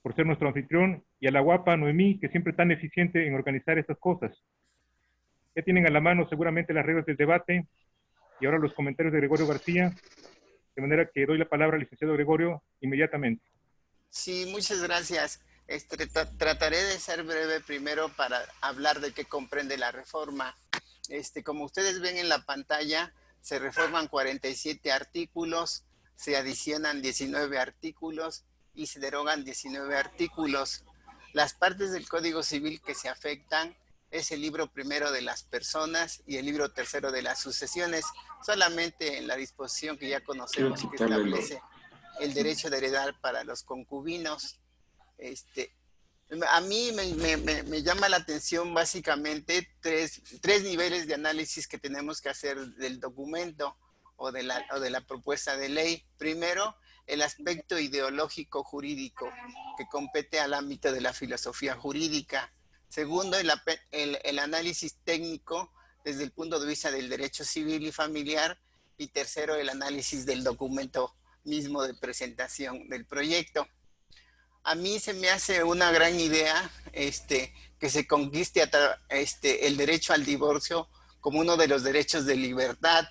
por ser nuestro anfitrión, y a la guapa Noemí, que siempre tan eficiente en organizar estas cosas. Ya tienen a la mano seguramente las reglas del debate, y ahora los comentarios de Gregorio García, de manera que doy la palabra al licenciado Gregorio inmediatamente. Sí, muchas gracias. Trataré de ser breve primero para hablar de qué comprende la reforma. Como ustedes ven en la pantalla, se reforman 47 artículos, se adicionan 19 artículos y se derogan 19 artículos. Las partes del Código Civil que se afectan es el libro primero de las personas y el libro tercero de las sucesiones, solamente en la disposición que ya conocemos que establece el derecho de heredar para los concubinos. A mí me llama la atención básicamente tres niveles de análisis que tenemos que hacer del documento o de la propuesta de ley. Primero, el aspecto ideológico jurídico que compete al ámbito de la filosofía jurídica. Segundo, el análisis técnico desde el punto de vista del derecho civil y familiar. Y tercero, el análisis del documento mismo de presentación del proyecto. A mí se me hace una gran idea que se conquiste el derecho al divorcio como uno de los derechos de libertad.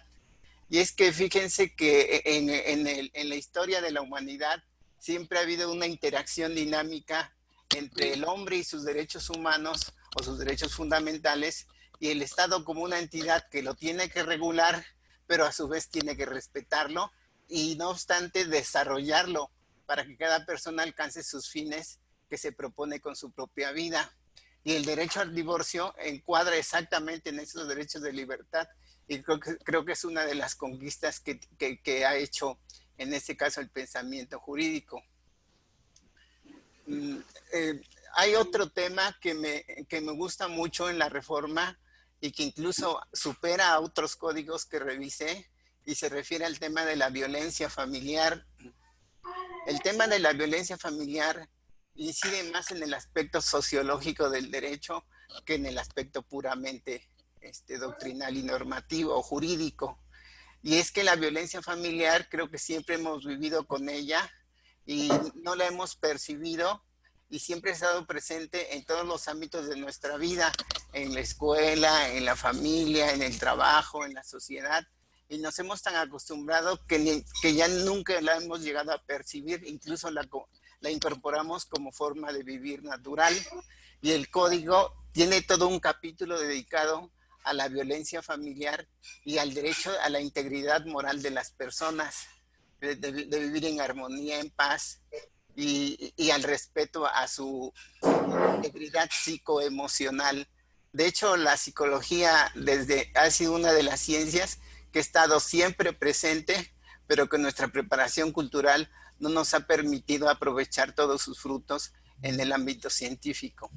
Y es que fíjense que en la historia de la humanidad siempre ha habido una interacción dinámica entre el hombre y sus derechos humanos o sus derechos fundamentales y el Estado como una entidad que lo tiene que regular, pero a su vez tiene que respetarlo y no obstante desarrollarlo para que cada persona alcance sus fines que se propone con su propia vida. Y el derecho al divorcio encuadra exactamente en esos derechos de libertad y creo que es una de las conquistas que ha hecho en este caso el pensamiento jurídico. Hay otro tema que me gusta mucho en la reforma y que incluso supera a otros códigos que revisé y se refiere al tema de la violencia familiar. El tema de la violencia familiar incide más en el aspecto sociológico del derecho que en el aspecto puramente doctrinal y normativo o jurídico. Y es que la violencia familiar creo que siempre hemos vivido con ella y no la hemos percibido y siempre ha estado presente en todos los ámbitos de nuestra vida, en la escuela, en la familia, en el trabajo, en la sociedad. Y nos hemos tan acostumbrado que ya nunca la hemos llegado a percibir, incluso la incorporamos como forma de vivir natural. Y el código tiene todo un capítulo dedicado a la violencia familiar y al derecho a la integridad moral de las personas, de vivir en armonía, en paz y al respeto a su integridad psicoemocional. De hecho, la psicología ha sido una de las ciencias que ha estado siempre presente, pero que nuestra preparación cultural no nos ha permitido aprovechar todos sus frutos en el ámbito científico.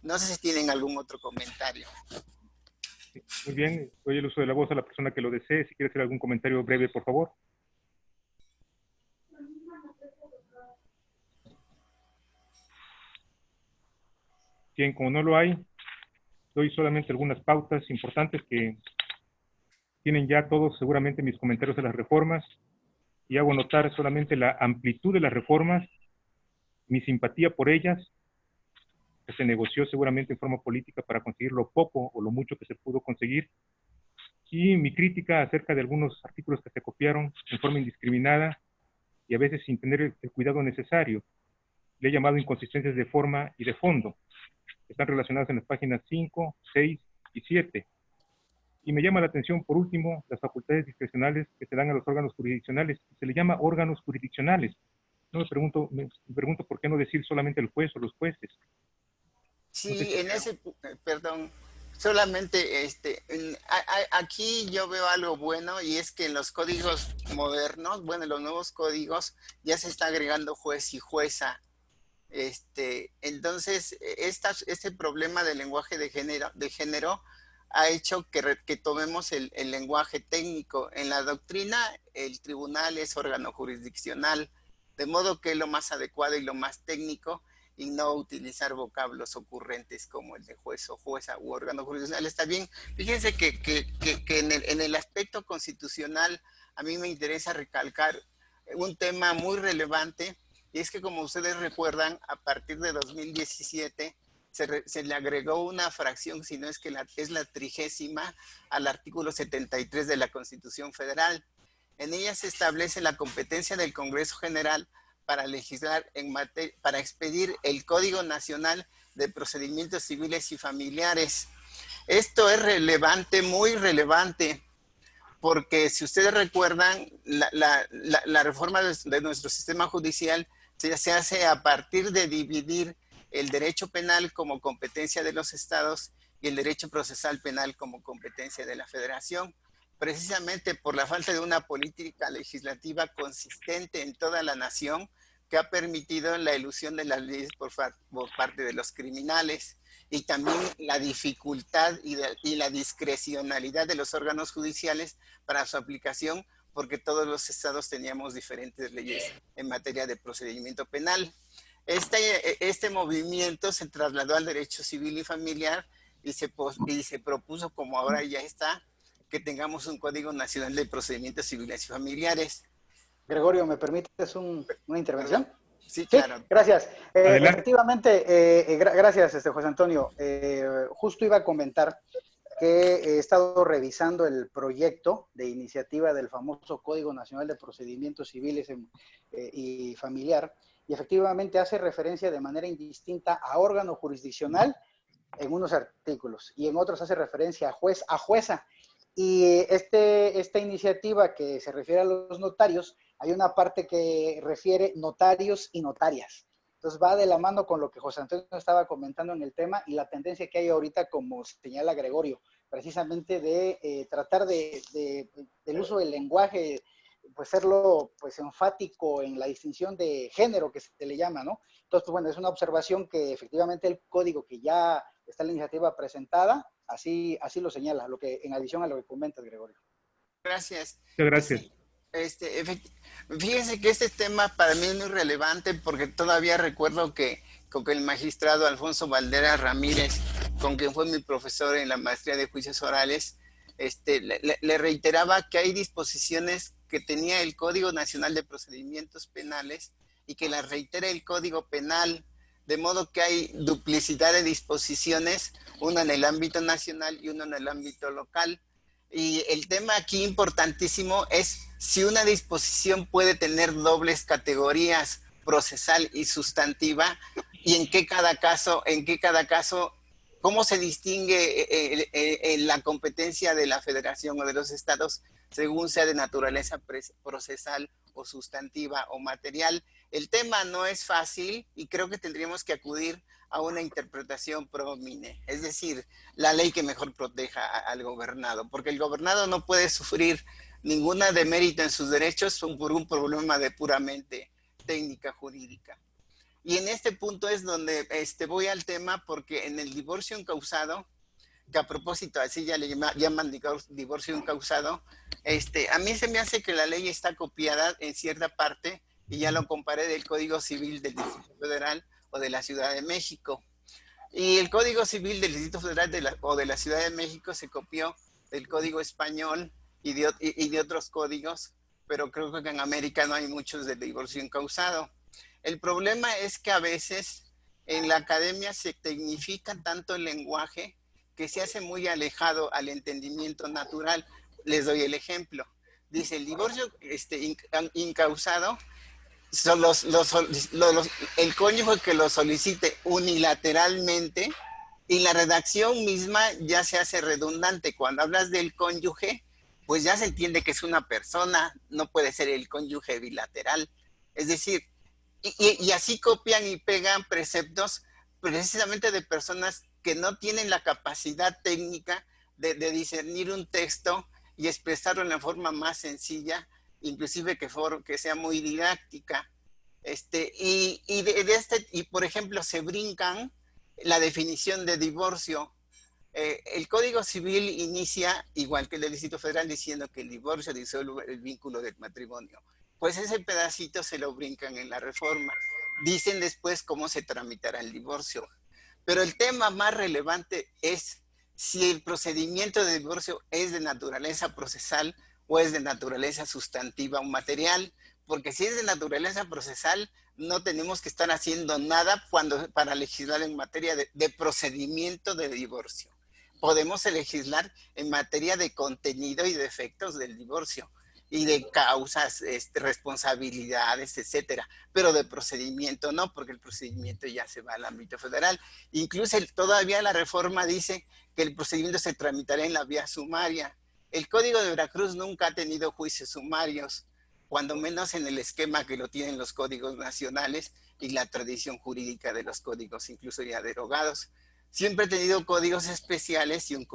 No sé si tienen algún otro comentario. Muy bien, doy el uso de la voz a la persona que lo desee. Si quiere hacer algún comentario breve, por favor. Bien, como no lo hay, doy solamente algunas pautas importantes que tienen ya todos seguramente mis comentarios de las reformas y hago notar solamente la amplitud de las reformas, mi simpatía por ellas, que se negoció seguramente en forma política para conseguir lo poco o lo mucho que se pudo conseguir, y mi crítica acerca de algunos artículos que se copiaron en forma indiscriminada y a veces sin tener el cuidado necesario. Le he llamado inconsistencias de forma y de fondo. Están relacionadas en las páginas 5, 6 y 7. Y me llama la atención, por último, las facultades discrecionales que se dan a los órganos jurisdiccionales. Se le llama órganos jurisdiccionales. No me pregunto por qué no decir solamente el juez o los jueces. Sí, No sé si... en ese, perdón, solamente aquí yo veo algo bueno y es que en los códigos modernos, bueno, en los nuevos códigos ya se está agregando juez y jueza. Entonces, este problema del lenguaje de género ha hecho que tomemos el lenguaje técnico. En la doctrina, el tribunal es órgano jurisdiccional, de modo que es lo más adecuado y lo más técnico, y no utilizar vocablos ocurrentes como el de juez o jueza u órgano jurisdiccional. Está bien. Fíjense que en el aspecto constitucional a mí me interesa recalcar un tema muy relevante Y es que, como ustedes recuerdan, a partir de 2017 se le agregó una fracción, si no es que es la 30ª, al artículo 73 de la Constitución Federal. En ella se establece la competencia del Congreso General para legislar para expedir el Código Nacional de Procedimientos Civiles y Familiares. Esto es relevante, muy relevante, porque si ustedes recuerdan, la reforma de nuestro sistema judicial se hace a partir de dividir el derecho penal como competencia de los estados y el derecho procesal penal como competencia de la federación, precisamente por la falta de una política legislativa consistente en toda la nación que ha permitido la elusión de las leyes por parte de los criminales, y también la dificultad y la discrecionalidad de los órganos judiciales para su aplicación, porque todos los estados teníamos diferentes leyes en materia de procedimiento penal. Este movimiento se trasladó al derecho civil y familiar y se propuso, como ahora ya está, que tengamos un Código Nacional de Procedimientos Civiles y Familiares. Gregorio, ¿me permites una intervención? Sí, claro. Sí, gracias. Adelante. Efectivamente, gracias, José Antonio. Justo iba a comentar que he estado revisando el proyecto de iniciativa del famoso Código Nacional de Procedimientos Civiles y Familiar, y efectivamente hace referencia de manera indistinta a órgano jurisdiccional en unos artículos, y en otros hace referencia a juez, a jueza. Y esta iniciativa que se refiere a los notarios, hay una parte que refiere notarios y notarias. Entonces va de la mano con lo que José Antonio estaba comentando en el tema y la tendencia que hay ahorita, como señala Gregorio, precisamente de tratar del uso del lenguaje, pues serlo pues enfático en la distinción de género que se le llama, ¿no? Entonces, pues bueno, es una observación que efectivamente el código que ya está en la iniciativa presentada, así lo señala, en adición a lo que comentas, Gregorio. Gracias. Muchas gracias. Sí, fíjense que este tema para mí es muy relevante porque todavía recuerdo que con el magistrado Alfonso Valderas Ramírez, con quien fue mi profesor en la maestría de juicios orales, le reiteraba que hay disposiciones que tenía el Código Nacional de Procedimientos Penales y que las reitera el Código Penal, de modo que hay duplicidad de disposiciones, una en el ámbito nacional y una en el ámbito local. Y el tema aquí importantísimo es si una disposición puede tener dobles categorías, procesal y sustantiva, y en cada caso, cómo se distingue la competencia de la federación o de los estados según sea de naturaleza procesal o sustantiva o material. El tema no es fácil y creo que tendríamos que acudir a una interpretación pro mine, es decir, la ley que mejor proteja al gobernado, porque el gobernado no puede sufrir ninguna demérito en sus derechos por un problema de puramente técnica jurídica. Y en este punto es donde voy al tema, porque en el divorcio encausado, que a propósito así ya le llaman divorcio encausado, a mí se me hace que la ley está copiada en cierta parte, y ya lo comparé del Código Civil del Distrito Federal o de la Ciudad de México. Y el Código Civil del Distrito Federal o de la Ciudad de México se copió del Código Español y de otros códigos, pero creo que en América no hay muchos de divorcio encausado. El problema es que a veces en la academia se tecnifica tanto el lenguaje que se hace muy alejado al entendimiento natural. Les doy el ejemplo. Dice, el divorcio incausado son el cónyuge que lo solicite unilateralmente, y la redacción misma ya se hace redundante. Cuando hablas del cónyuge, pues ya se entiende que es una persona, no puede ser el cónyuge bilateral. Es decir, y así copian y pegan preceptos precisamente de personas que no tienen la capacidad técnica de discernir un texto y expresarlo en la forma más sencilla, inclusive que sea muy didáctica. Y por ejemplo, se brincan la definición de divorcio. El Código Civil inicia, igual que el del Distrito Federal, diciendo que el divorcio disuelve el vínculo del matrimonio. Pues ese pedacito se lo brincan en la reforma. Dicen después cómo se tramitará el divorcio. Pero el tema más relevante es si el procedimiento de divorcio es de naturaleza procesal o es de naturaleza sustantiva o material, porque si es de naturaleza procesal, no tenemos que estar haciendo nada para legislar en materia de procedimiento de divorcio. Podemos legislar en materia de contenido y de efectos del divorcio y de causas, responsabilidades, etcétera, pero de procedimiento no, porque el procedimiento ya se va al ámbito federal. Incluso todavía la reforma dice que el procedimiento se tramitará en la vía sumaria. El Código de Veracruz nunca ha tenido juicios sumarios, cuando menos en el esquema que lo tienen los códigos nacionales y la tradición jurídica de los códigos, incluso ya derogados. Siempre ha tenido códigos especiales y un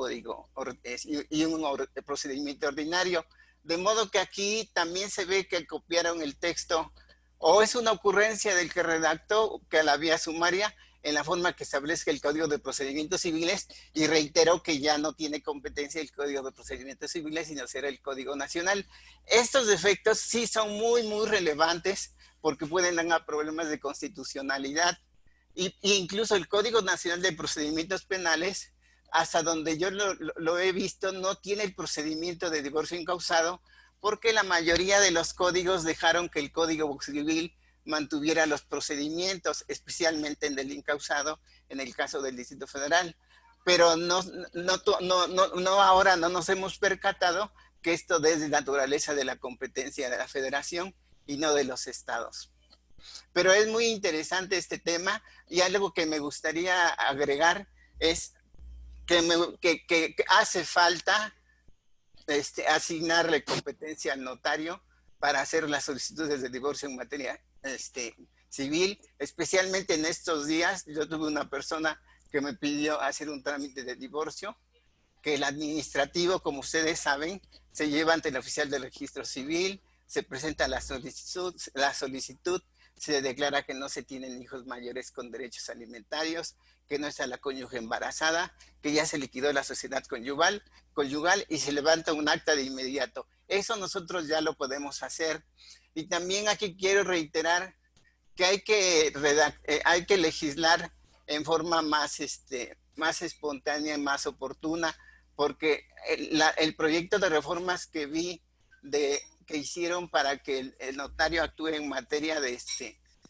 procedimiento ordinario. De modo que aquí también se ve que copiaron el texto, o es una ocurrencia del que redactó que a la vía sumaria, en la forma que establezca el Código de Procedimientos Civiles, y reitero que ya no tiene competencia el Código de Procedimientos Civiles, sino será el Código Nacional. Estos defectos sí son muy, muy relevantes, porque pueden dar problemas de constitucionalidad, y incluso el Código Nacional de Procedimientos Penales, hasta donde yo lo he visto, no tiene el procedimiento de divorcio incausado, porque la mayoría de los códigos dejaron que el Código Civil mantuviera los procedimientos, especialmente en el incausado, en el caso del Distrito Federal. Pero ahora no nos hemos percatado que esto es de naturaleza de la competencia de la Federación y no de los estados. Pero es muy interesante este tema, y algo que me gustaría agregar es que hace falta asignarle competencia al notario para hacer las solicitudes de divorcio en materia civil, especialmente en estos días. Yo tuve una persona que me pidió hacer un trámite de divorcio, que el administrativo, como ustedes saben, se lleva ante el oficial del registro civil, se presenta la solicitud, se declara que no se tienen hijos mayores con derechos alimentarios, que no está la cónyuge embarazada, que ya se liquidó la sociedad conyugal y se levanta un acta de inmediato. Eso nosotros ya lo podemos hacer. Y también aquí quiero reiterar que hay que legislar en forma más espontánea y más oportuna, porque el proyecto de reformas que vi que hicieron para que el notario actúe en materia de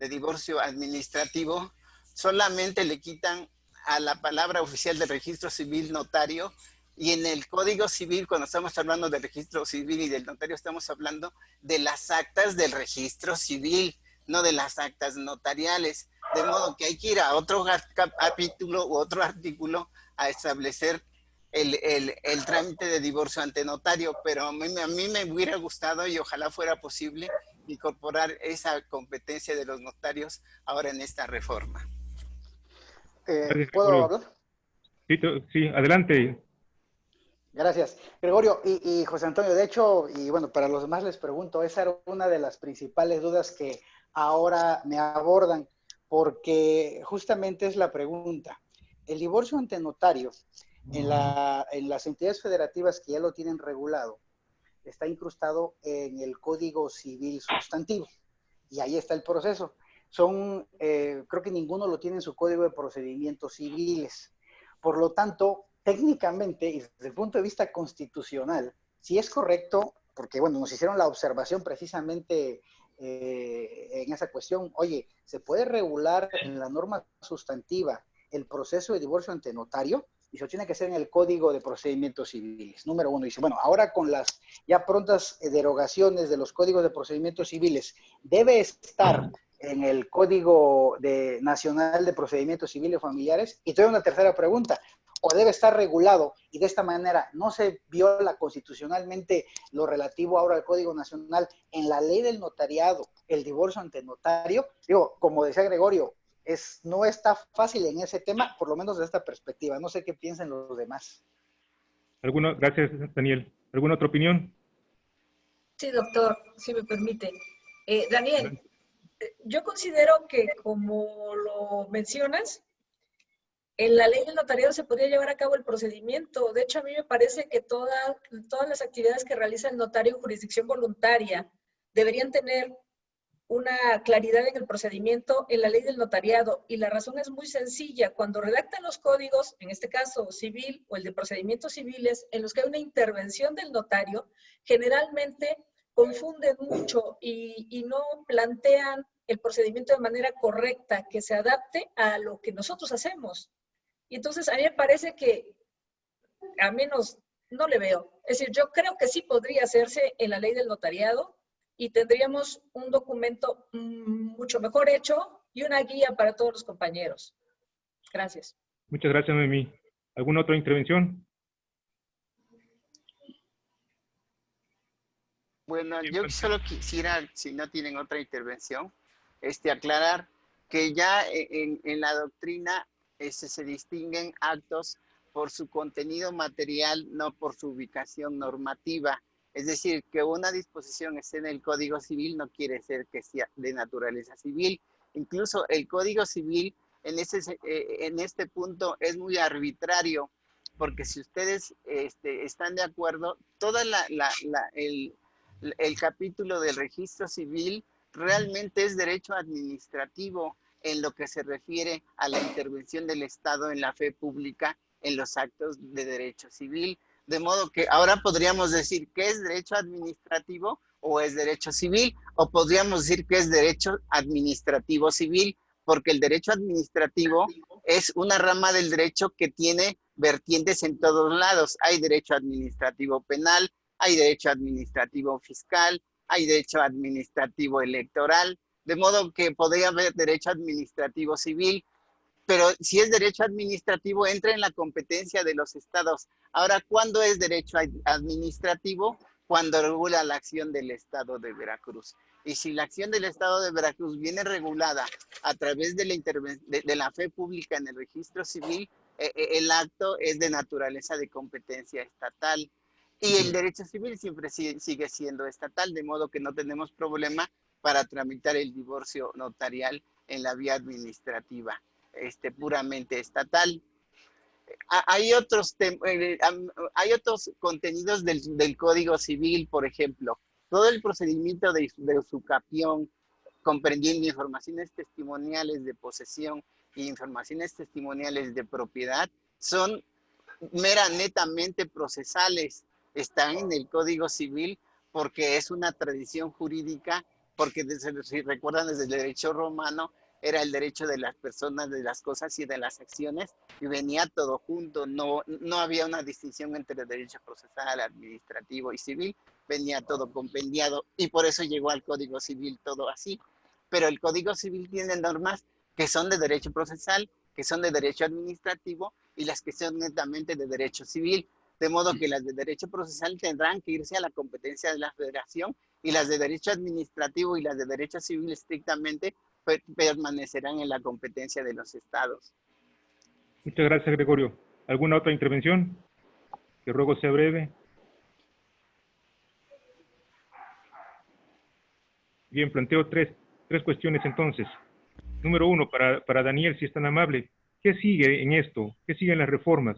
divorcio administrativo, solamente le quitan a la palabra oficial del registro civil notario, y en el Código Civil, cuando estamos hablando del registro civil y del notario, estamos hablando de las actas del registro civil, no de las actas notariales. De modo que hay que ir a otro capítulo u otro artículo a establecer el trámite de divorcio ante notario, pero a mí me hubiera gustado, y ojalá fuera posible, incorporar esa competencia de los notarios ahora en esta reforma. ¿Puedo hablar? Sí, adelante. Gracias, Gregorio y José Antonio. De hecho, y bueno, para los demás les pregunto, esa era una de las principales dudas que ahora me abordan, porque justamente es la pregunta. El divorcio ante notario, en las entidades federativas que ya lo tienen regulado, está incrustado en el Código Civil Sustantivo, y ahí está el proceso. Creo que ninguno lo tiene en su Código de Procedimientos Civiles. Por lo tanto, técnicamente, y desde el punto de vista constitucional, si es correcto, porque bueno, nos hicieron la observación precisamente en esa cuestión, oye, ¿se puede regular en la norma sustantiva el proceso de divorcio ante notario? Y se tiene que hacer en el Código de Procedimientos Civiles. Número uno, dice, bueno, ahora con las ya prontas derogaciones de los Códigos de Procedimientos Civiles, debe estar en el Código Nacional de Procedimientos Civiles Familiares. Y tengo una tercera pregunta, o debe estar regulado, y de esta manera no se viola constitucionalmente lo relativo ahora al Código Nacional en la ley del notariado, el divorcio ante notario. Digo, como decía Gregorio, no está fácil en ese tema, por lo menos desde esta perspectiva. No sé qué piensan los demás. Gracias, Daniel. ¿Alguna otra opinión? Sí, doctor, si me permite. Daniel, yo considero que, como lo mencionas, en la ley del notariado se podría llevar a cabo el procedimiento. De hecho, a mí me parece que todas las actividades que realiza el notario en jurisdicción voluntaria deberían tener una claridad en el procedimiento en la ley del notariado, y la razón es muy sencilla. Cuando redactan los códigos, en este caso civil o el de procedimientos civiles, en los que hay una intervención del notario, generalmente confunden mucho y no plantean el procedimiento de manera correcta, que se adapte a lo que nosotros hacemos. Y entonces a mí me parece que, a menos no le veo. Es decir, yo creo que sí podría hacerse en la ley del notariado y tendríamos un documento mucho mejor hecho y una guía para todos los compañeros. Gracias. Muchas gracias, Noemí. ¿Alguna otra intervención? Bueno, yo solo quisiera, si no tienen otra intervención, aclarar que ya en la doctrina se distinguen actos por su contenido material, no por su ubicación normativa. Es decir, que una disposición esté en el Código Civil no quiere decir que sea de naturaleza civil. Incluso el Código Civil en este punto es muy arbitrario, porque si ustedes están de acuerdo, toda el capítulo del registro civil realmente es derecho administrativo en lo que se refiere a la intervención del Estado en la fe pública en los actos de derecho civil. De modo que ahora podríamos decir que es derecho administrativo o es derecho civil, o podríamos decir que es derecho administrativo civil, porque el derecho administrativo es una rama del derecho que tiene vertientes en todos lados. Hay derecho administrativo penal, hay derecho administrativo fiscal, hay derecho administrativo electoral, de modo que podría haber derecho administrativo civil, pero si es derecho administrativo entra en la competencia de los estados. Ahora, ¿cuándo es derecho administrativo? Cuando regula la acción del Estado de Veracruz. Y si la acción del Estado de Veracruz viene regulada a través de la fe pública en el registro civil, el acto es de naturaleza de competencia estatal. Y el derecho civil siempre sigue siendo estatal, de modo que no tenemos problema para tramitar el divorcio notarial en la vía administrativa, puramente estatal. Hay otros contenidos del Código Civil, por ejemplo, todo el procedimiento de usucapión, comprendiendo informaciones testimoniales de posesión y informaciones testimoniales de propiedad, son netamente procesales. Están en el Código Civil porque es una tradición jurídica, porque si recuerdan desde el derecho romano era el derecho de las personas, de las cosas y de las acciones, y venía todo junto, no había una distinción entre el derecho procesal, administrativo y civil, venía todo compendiado, y por eso llegó al Código Civil todo así. Pero el Código Civil tiene normas que son de derecho procesal, que son de derecho administrativo, y las que son netamente de derecho civil, de modo que las de derecho procesal tendrán que irse a la competencia de la Federación, y las de derecho administrativo y las de derecho civil estrictamente permanecerán en la competencia de los estados. Muchas gracias, Gregorio. ¿Alguna otra intervención? Que ruego sea breve. Bien, planteo tres cuestiones entonces. Número uno, para Daniel, si es tan amable, ¿qué sigue en esto? ¿Qué siguen las reformas?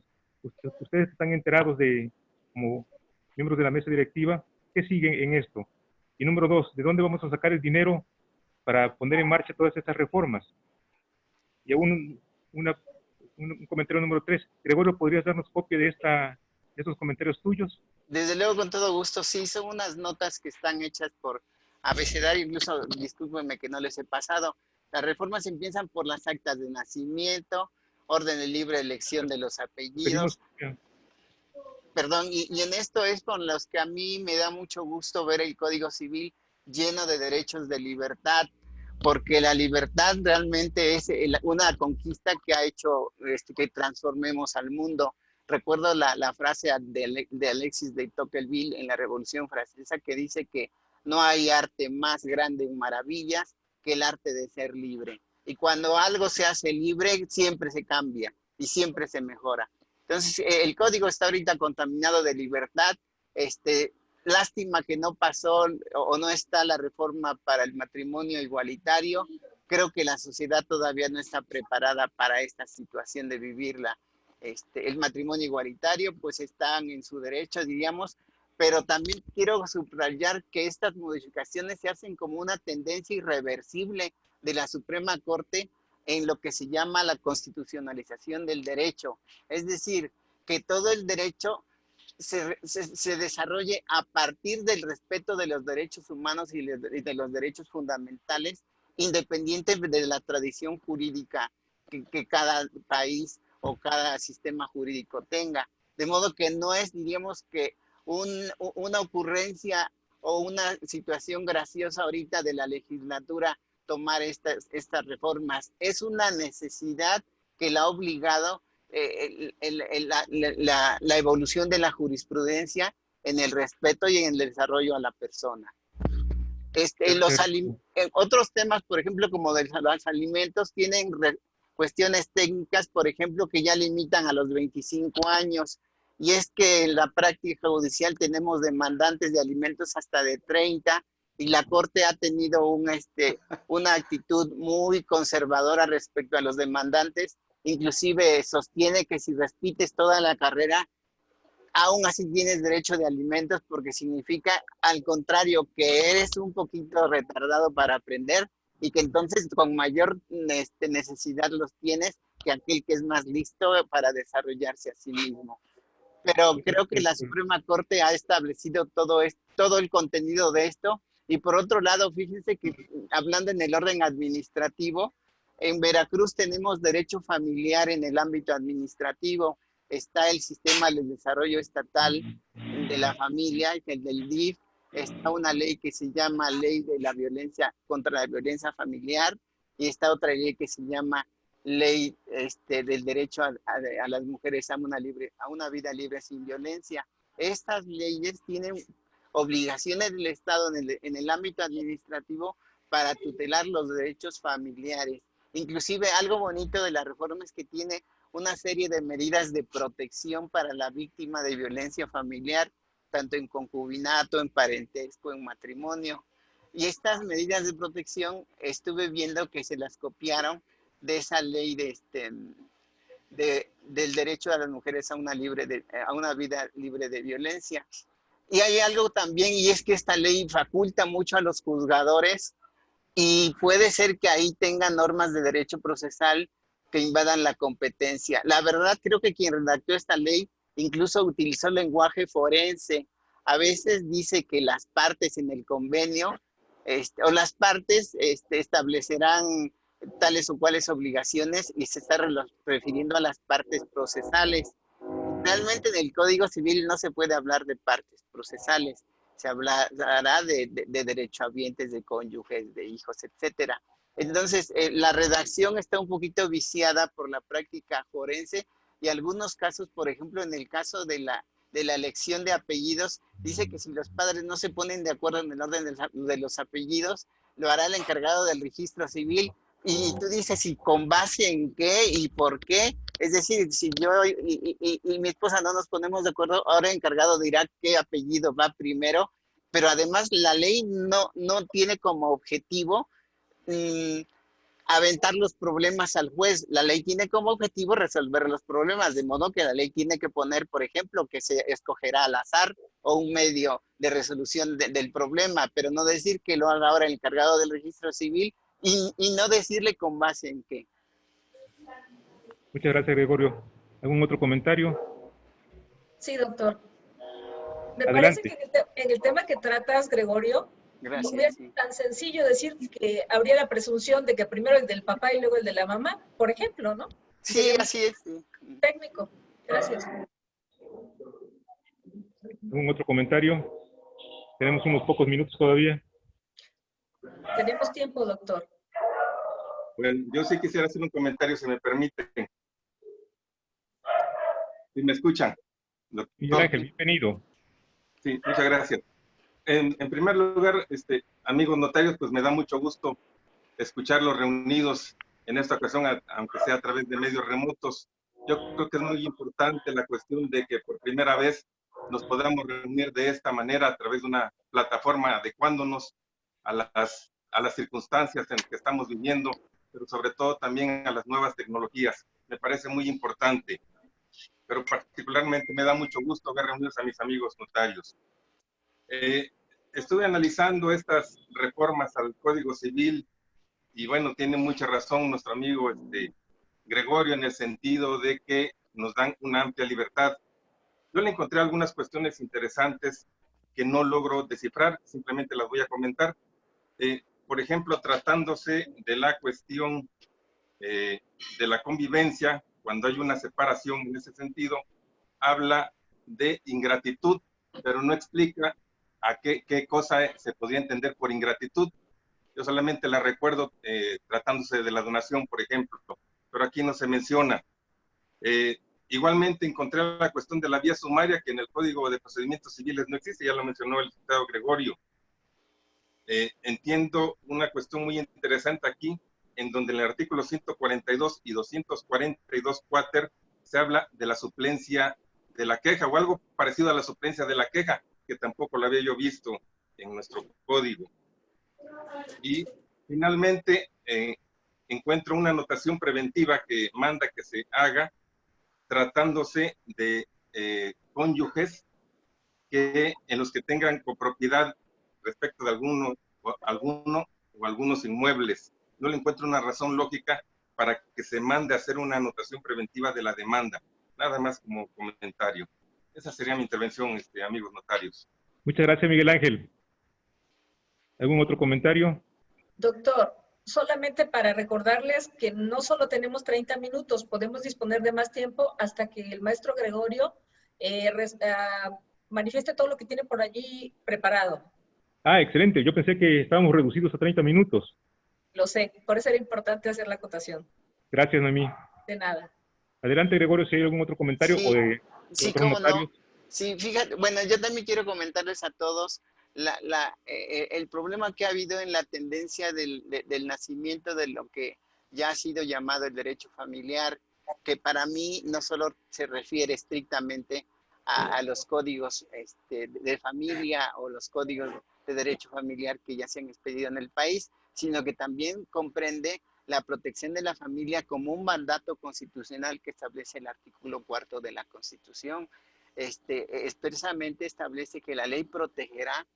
Ustedes están enterados como miembros de la mesa directiva, ¿qué sigue en esto? Y número dos, ¿de dónde vamos a sacar el dinero para poner en marcha todas estas reformas? Y aún un comentario número 3. Gregorio, ¿podrías darnos copia de estos comentarios tuyos? Desde luego, con todo gusto. Sí, son unas notas que están hechas por abecedario, incluso, discúlpenme que no les he pasado. Las reformas empiezan por las actas de nacimiento, orden de libre elección de los apellidos. Perdón, y en esto es con los que a mí me da mucho gusto ver el Código Civil lleno de derechos de libertad, porque la libertad realmente es una conquista que ha hecho que transformemos al mundo. Recuerdo la frase de Alexis de Tocqueville en la Revolución Francesa, que dice que no hay arte más grande en maravillas que el arte de ser libre. Y cuando algo se hace libre, siempre se cambia y siempre se mejora. Entonces, el código está ahorita contaminado de libertad. Lástima que no pasó o no está la reforma para el matrimonio igualitario. Creo que la sociedad todavía no está preparada para esta situación de vivirla. El matrimonio igualitario, pues están en su derecho, diríamos, pero también quiero subrayar que estas modificaciones se hacen como una tendencia irreversible de la Suprema Corte en lo que se llama la constitucionalización del derecho. Es decir, que todo el derecho se desarrolle a partir del respeto de los derechos humanos y de los derechos fundamentales, independiente de la tradición jurídica que cada país o cada sistema jurídico tenga. De modo que no es, diríamos que una ocurrencia o una situación graciosa ahorita de la legislatura tomar estas reformas. Es una necesidad que la ha obligado la evolución de la jurisprudencia en el respeto y en el desarrollo a la persona. Otros temas, por ejemplo, como de los alimentos, tienen cuestiones técnicas, por ejemplo, que ya limitan a los 25 años. Y es que en la práctica judicial tenemos demandantes de alimentos hasta de 30, y la Corte ha tenido una actitud muy conservadora respecto a los demandantes. Inclusive sostiene que si repites toda la carrera, aún así tienes derecho de alimentos, porque significa, al contrario, que eres un poquito retardado para aprender y que entonces con mayor necesidad los tienes que aquel que es más listo para desarrollarse a sí mismo. Pero creo que la Suprema Corte ha establecido todo el contenido de esto. Y por otro lado, fíjense que hablando en el orden administrativo, en Veracruz tenemos derecho familiar en el ámbito administrativo. Está el sistema de desarrollo estatal de la familia, el del DIF. Está una ley que se llama Ley de la Violencia contra la Violencia Familiar, y está otra ley que se llama Ley del Derecho a las Mujeres a una vida libre sin violencia. Estas leyes tienen obligaciones del Estado en el ámbito administrativo para tutelar los derechos familiares. Inclusive algo bonito de la reforma es que tiene una serie de medidas de protección para la víctima de violencia familiar, tanto en concubinato, en parentesco, en matrimonio. Y estas medidas de protección estuve viendo que se las copiaron de esa ley del derecho a las mujeres a una vida libre de violencia. Y hay algo también, y es que esta ley faculta mucho a los juzgadores, y puede ser que ahí tengan normas de derecho procesal que invadan la competencia. La verdad, creo que quien redactó esta ley incluso utilizó lenguaje forense. A veces dice que las partes en el convenio o las partes establecerán tales o cuales obligaciones, y se está refiriendo a las partes procesales. Realmente en el Código Civil no se puede hablar de partes procesales, se hablará de derechohabientes, de cónyuges, de hijos, etcétera. Entonces, la redacción está un poquito viciada por la práctica forense, y algunos casos, por ejemplo, en el caso de la elección de apellidos, dice que si los padres no se ponen de acuerdo en el orden de los apellidos, lo hará el encargado del registro civil. Y tú dices, ¿y con base en qué y por qué? Es decir, si yo y mi esposa no nos ponemos de acuerdo, ahora el encargado dirá qué apellido va primero. Pero además la ley no tiene como objetivo aventar los problemas al juez. La ley tiene como objetivo resolver los problemas, de modo que la ley tiene que poner, por ejemplo, que se escogerá al azar o un medio de resolución del problema, pero no decir que lo haga ahora el encargado del registro civil, y no decirle con base en qué. Muchas gracias, Gregorio. ¿Algún otro comentario? Sí, doctor. Me Adelante. parece que en el tema que tratas, Gregorio, Gracias, no es tan sencillo decir que habría la presunción de que primero el del papá y luego el de la mamá, por ejemplo, ¿no? Sí, así es. Sí. Técnico. Gracias. ¿Algún otro comentario? Tenemos unos pocos minutos todavía. Tenemos tiempo, doctor. Bueno, yo sí quisiera hacer un comentario, si me permite. ¿Sí me escuchan? Miguel Ángel, bienvenido. Sí, muchas gracias. En primer lugar, amigos notarios, pues me da mucho gusto escucharlos reunidos en esta ocasión, aunque sea a través de medios remotos. Yo creo que es muy importante la cuestión de que por primera vez nos podamos reunir de esta manera a través de una plataforma, adecuándonos a las circunstancias en que estamos viviendo, pero sobre todo también a las nuevas tecnologías. Me parece muy importante, pero particularmente me da mucho gusto ver reunidos a mis amigos notarios. Estuve analizando estas reformas al Código Civil, y bueno, tiene mucha razón nuestro amigo Gregorio, en el sentido de que nos dan una amplia libertad. Yo le encontré algunas cuestiones interesantes que no logro descifrar, simplemente las voy a comentar. por ejemplo, tratándose de la cuestión de la convivencia, cuando hay una separación en ese sentido, habla de ingratitud, pero no explica a qué cosa se podría entender por ingratitud. Yo solamente la recuerdo tratándose de la donación, por ejemplo, pero aquí no se menciona. Igualmente encontré la cuestión de la vía sumaria, que en el Código de Procedimientos Civiles no existe, ya lo mencionó el diputado Gregorio. Entiendo una cuestión muy interesante aquí, en donde en el artículo 142 y 242 cuater se habla de la suplencia de la queja, o algo parecido a la suplencia de la queja, que tampoco la había yo visto en nuestro código. Y finalmente encuentro una anotación preventiva que manda que se haga tratándose de cónyuges que en los que tengan copropiedad respecto de alguno o algunos inmuebles. No le encuentro una razón lógica para que se mande a hacer una anotación preventiva de la demanda. Nada más como comentario. Esa sería mi intervención, amigos notarios. Muchas gracias, Miguel Ángel. ¿Algún otro comentario? Doctor, solamente para recordarles que no solo tenemos 30 minutos, podemos disponer de más tiempo hasta que el maestro Gregorio manifieste todo lo que tiene por allí preparado. Ah, excelente. Yo pensé que estábamos reducidos a 30 minutos. Lo sé, por eso era importante hacer la acotación. Gracias, Noemí. De nada. Adelante, Gregorio, si hay algún otro comentario Sí, o de sí, otros cómo notarios. no. Sí, fíjate, bueno, yo también quiero comentarles a todos el problema que ha habido en la tendencia del nacimiento de lo que ya ha sido llamado el derecho familiar, que para mí no solo se refiere estrictamente a los códigos de familia o los códigos de derecho familiar que ya se han expedido en el país, sino que también comprende la protección de la familia como un mandato constitucional que establece el artículo 4 de la Constitución. Expresamente establece que la ley protegerá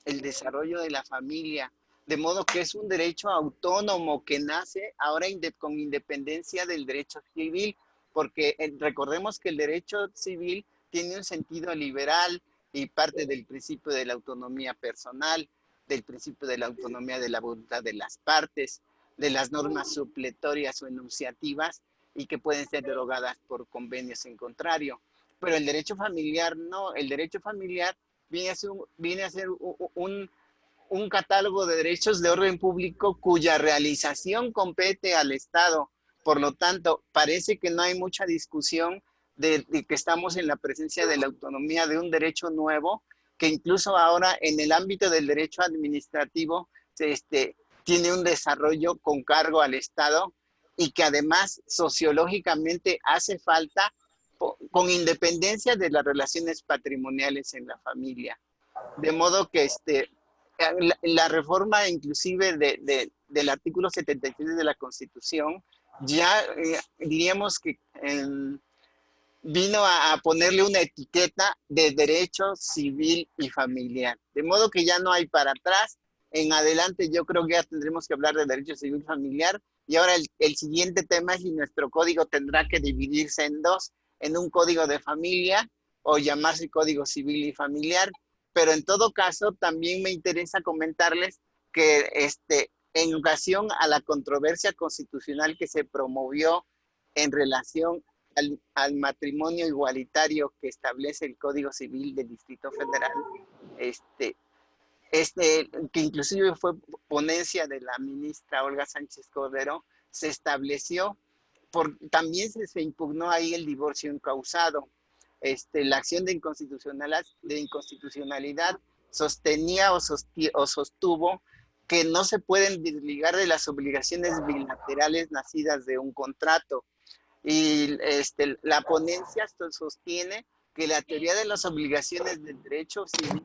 el desarrollo de la familia, de modo que es un derecho autónomo que nace ahora con independencia del derecho civil, porque recordemos que el derecho civil tiene un sentido liberal y parte del principio de la autonomía personal, del principio de la autonomía de la voluntad de las partes, de las normas supletorias o enunciativas y que pueden ser derogadas por convenios en contrario. Pero el derecho familiar no, el derecho familiar viene a ser un catálogo de derechos de orden público cuya realización compete al Estado. Por lo tanto, parece que no hay mucha discusión de que estamos en la presencia de la autonomía de un derecho nuevo, que incluso ahora en el ámbito del derecho administrativo tiene un desarrollo con cargo al Estado y que además sociológicamente hace falta con independencia de las relaciones patrimoniales en la familia. De modo que la reforma inclusive del artículo 77 de la Constitución ya diríamos que vino a ponerle una etiqueta de derecho civil y familiar. De modo que ya no hay para atrás. En adelante yo creo que ya tendremos que hablar de derecho civil familiar. Y ahora el siguiente tema es si nuestro código tendrá que dividirse en dos, en un código de familia o llamarse código civil y familiar. Pero en todo caso también me interesa comentarles que en ocasión a la controversia constitucional que se promovió en relación al matrimonio igualitario que establece el Código Civil del Distrito Federal, que inclusive fue ponencia de la ministra Olga Sánchez Cordero, se estableció, también se impugnó ahí el divorcio encausado. La acción de inconstitucionalidad sostenía o sostuvo que no se pueden desligar de las obligaciones bilaterales nacidas de un contrato. Y la ponencia sostiene que la teoría de las obligaciones del derecho civil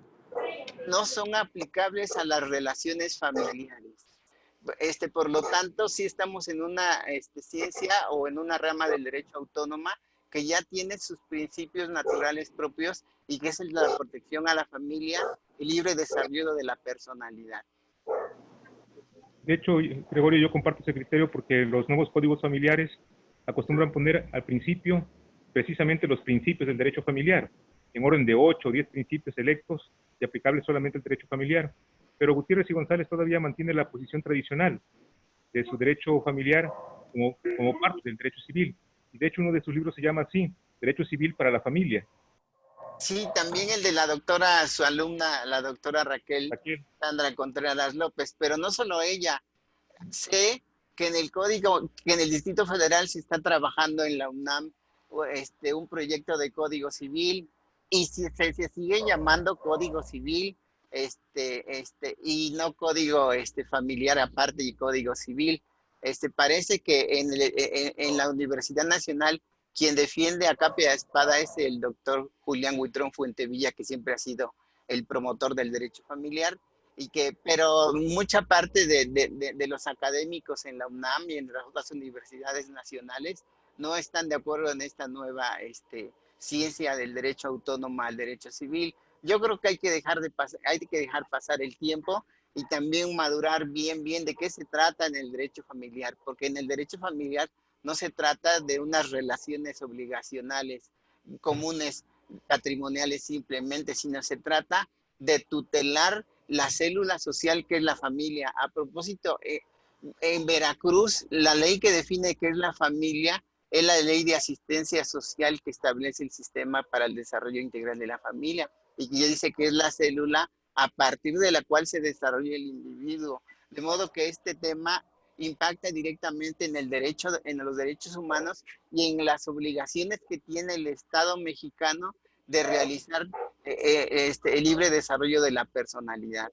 no son aplicables a las relaciones familiares. Por lo tanto, sí estamos en una ciencia o en una rama del derecho autónoma que ya tiene sus principios naturales propios y que es la protección a la familia y libre desarrollo de la personalidad. De hecho, Gregorio, yo comparto ese criterio porque los nuevos códigos familiares acostumbran poner al principio precisamente los principios del derecho familiar, en orden de 8 o 10 principios electos y aplicables solamente al derecho familiar. pero Gutiérrez y González todavía mantiene la posición tradicional de su derecho familiar como parte del derecho civil. Y de hecho uno de sus libros se llama así, Derecho Civil para la Familia. Sí, también el de la doctora, su alumna, la doctora Raquel Aquí, Sandra Contreras López, pero no solo ella. Sé que en el código, que en el Distrito Federal se está trabajando en la UNAM un proyecto de código civil y si se sigue llamando código civil y no código familiar aparte y código civil. Parece que en la Universidad Nacional quien defiende a capa y a espada es el doctor Julián Huitrón Fuentevilla, que siempre ha sido el promotor del derecho familiar pero mucha parte de los académicos en la UNAM y en las otras universidades nacionales no están de acuerdo en esta nueva ciencia del derecho autónomo al derecho civil. Yo creo que hay que dejar pasar el tiempo y también madurar bien de qué se trata en el derecho familiar, porque en el derecho familiar no se trata de unas relaciones obligacionales comunes patrimoniales simplemente, sino se trata de tutelar la célula social que es la familia. A propósito, en Veracruz, la ley que define qué es la familia es la ley de asistencia social que establece el sistema para el desarrollo integral de la familia y que ya dice que es la célula a partir de la cual se desarrolla el individuo. De modo que este tema impacta directamente en los derechos humanos y en las obligaciones que tiene el Estado mexicano de realizar el libre desarrollo de la personalidad.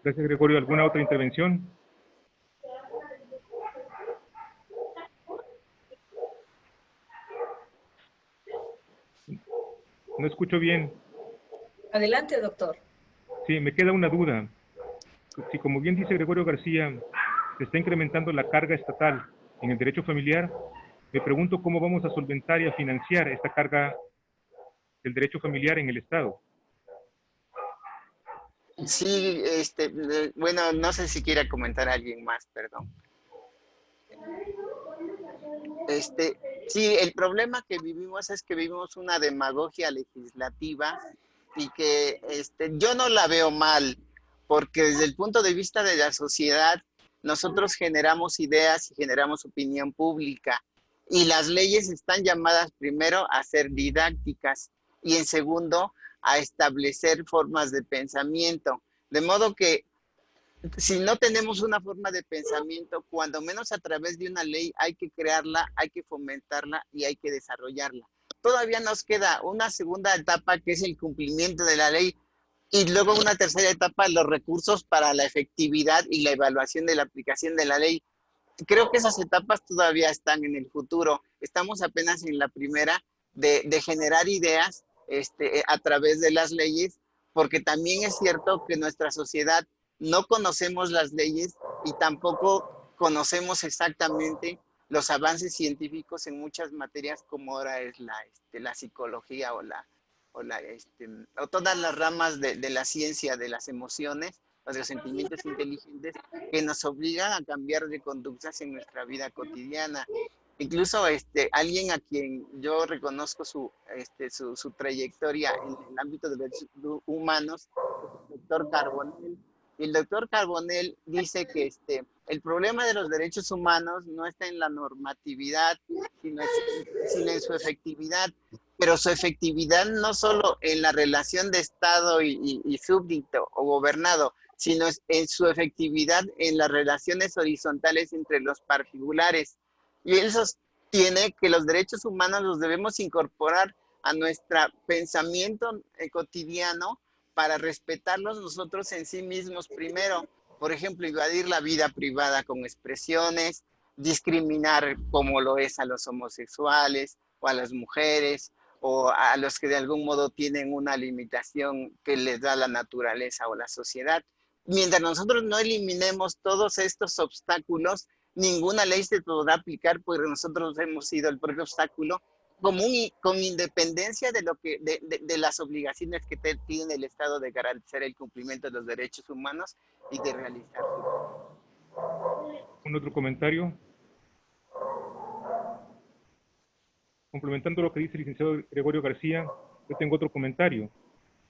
gracias, Gregorio. ¿Alguna otra intervención? No escucho bien. Adelante, doctor. Sí, me queda una duda. Si, como bien dice Gregorio García, se está incrementando la carga estatal en el derecho familiar, me pregunto cómo vamos a solventar y a financiar esta carga del derecho familiar en el Estado. Sí, bueno, no sé si quiera comentar a alguien más, perdón. Sí, el problema que vivimos es que vivimos una demagogia legislativa y que yo no la veo mal, porque desde el punto de vista de la sociedad, nosotros generamos ideas y generamos opinión pública y las leyes están llamadas primero a ser didácticas y en segundo a establecer formas de pensamiento. De modo que si no tenemos una forma de pensamiento, cuando menos a través de una ley hay que crearla, hay que fomentarla y hay que desarrollarla. Todavía nos queda una segunda etapa que es el cumplimiento de la ley y luego una tercera etapa, los recursos para la efectividad y la evaluación de la aplicación de la ley. Creo que esas etapas todavía están en el futuro. Estamos apenas en la primera de generar ideas a través de las leyes, porque también es cierto que nuestra sociedad no conocemos las leyes y tampoco conocemos exactamente los avances científicos en muchas materias como ahora es la psicología o todas las ramas de la ciencia de las emociones, de los sentimientos inteligentes que nos obligan a cambiar de conductas en nuestra vida cotidiana. Incluso alguien a quien yo reconozco su trayectoria en el ámbito de los derechos humanos, el doctor Carbonell. Y el doctor Carbonell dice que el problema de los derechos humanos no está en la normatividad, sino en su efectividad. Pero su efectividad no solo en la relación de Estado y súbdito o gobernado, sino en su efectividad en las relaciones horizontales entre los particulares. Y él sostiene que los derechos humanos los debemos incorporar a nuestro pensamiento cotidiano para respetarlos nosotros en sí mismos primero. Por ejemplo, invadir la vida privada con expresiones, discriminar como lo es a los homosexuales o a las mujeres o a los que de algún modo tienen una limitación que les da la naturaleza o la sociedad. Mientras nosotros no eliminemos todos estos obstáculos, ninguna ley se podrá aplicar porque nosotros hemos sido el propio obstáculo con independencia de las obligaciones que tiene el Estado de garantizar el cumplimiento de los derechos humanos y de realizar ¿Un otro comentario? Complementando lo que dice el licenciado Gregorio García, yo tengo otro comentario.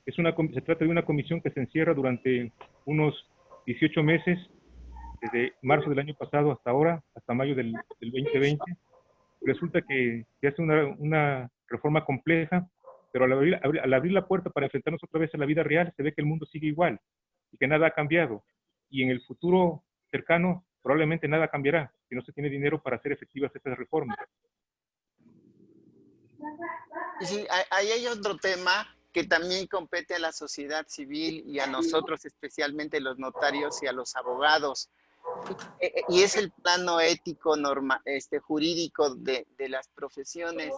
Se trata de una comisión que se encierra durante unos 18 meses, desde marzo del año pasado hasta ahora, hasta mayo del 2020. Resulta que hace una reforma compleja, pero al abrir la puerta para enfrentarnos otra vez a la vida real, se ve que el mundo sigue igual y que nada ha cambiado. Y en el futuro cercano, probablemente nada cambiará si no se tiene dinero para hacer efectivas estas reformas. Y sí, ahí hay otro tema que también compete a la sociedad civil y a nosotros, especialmente los notarios y a los abogados. Y es el plano ético, jurídico de las profesiones.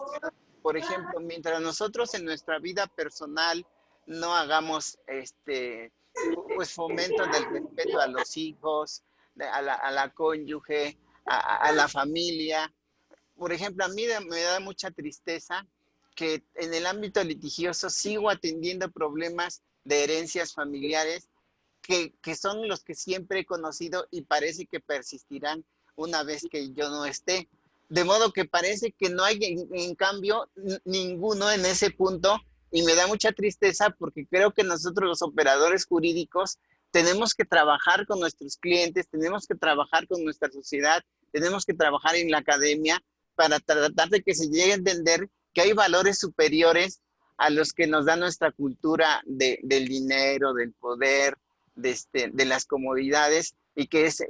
Por ejemplo, mientras nosotros en nuestra vida personal no hagamos pues fomento del respeto a los hijos, a la cónyuge, a la familia. Por ejemplo, a mí me da mucha tristeza que en el ámbito litigioso sigo atendiendo problemas de herencias familiares que son los que siempre he conocido y parece que persistirán una vez que yo no esté. De modo que parece que no hay, en cambio, ninguno en ese punto, y me da mucha tristeza porque creo que nosotros los operadores jurídicos tenemos que trabajar con nuestros clientes, tenemos que trabajar con nuestra sociedad, tenemos que trabajar en la academia para tratar de que se llegue a entender que hay valores superiores a los que nos da nuestra cultura del dinero, del poder, de las comodidades, y que es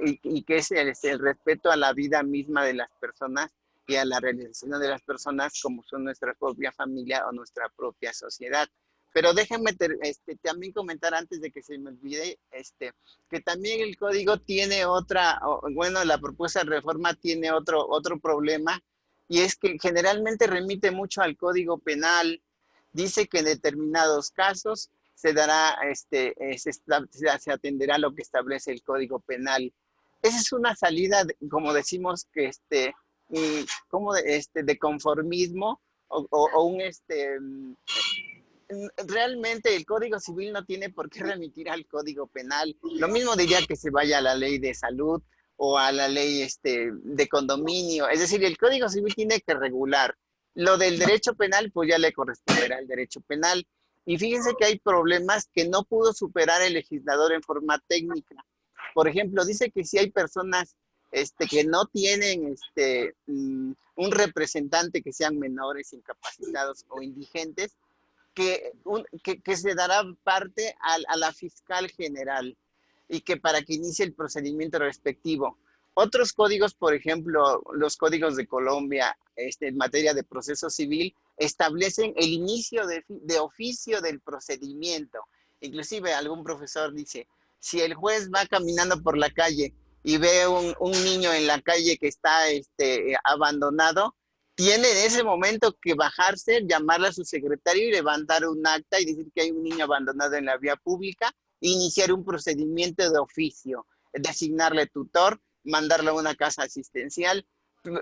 el respeto a la vida misma de las personas y a la realización de las personas como son nuestra propia familia o nuestra propia sociedad. Pero déjenme también comentar antes de que se me olvide, que también el código tiene la propuesta de reforma tiene otro problema, y es que generalmente remite mucho al Código Penal. Dice que en determinados casos se atenderá lo que establece el Código Penal. Esa es una salida, como decimos, que de conformismo realmente el Código Civil no tiene por qué remitir al Código Penal. Lo mismo diría que se vaya a la ley de salud o a la ley de condominio. Es decir, el Código Civil tiene que regular. Lo del derecho penal, pues ya le corresponderá al derecho penal. Y fíjense que hay problemas que no pudo superar el legislador en forma técnica. Por ejemplo, dice que si hay personas que no tienen un representante, que sean menores, incapacitados o indigentes, que se dará parte a la fiscal general y que para que inicie el procedimiento respectivo. Otros códigos, por ejemplo, los códigos de Colombia en materia de proceso civil, establecen el inicio de oficio del procedimiento. Inclusive algún profesor dice, si el juez va caminando por la calle y ve un niño en la calle que está abandonado, tiene en ese momento que bajarse, llamarle a su secretario y levantar un acta y decir que hay un niño abandonado en la vía pública, e iniciar un procedimiento de oficio, designarle tutor, mandarlo a una casa asistencial.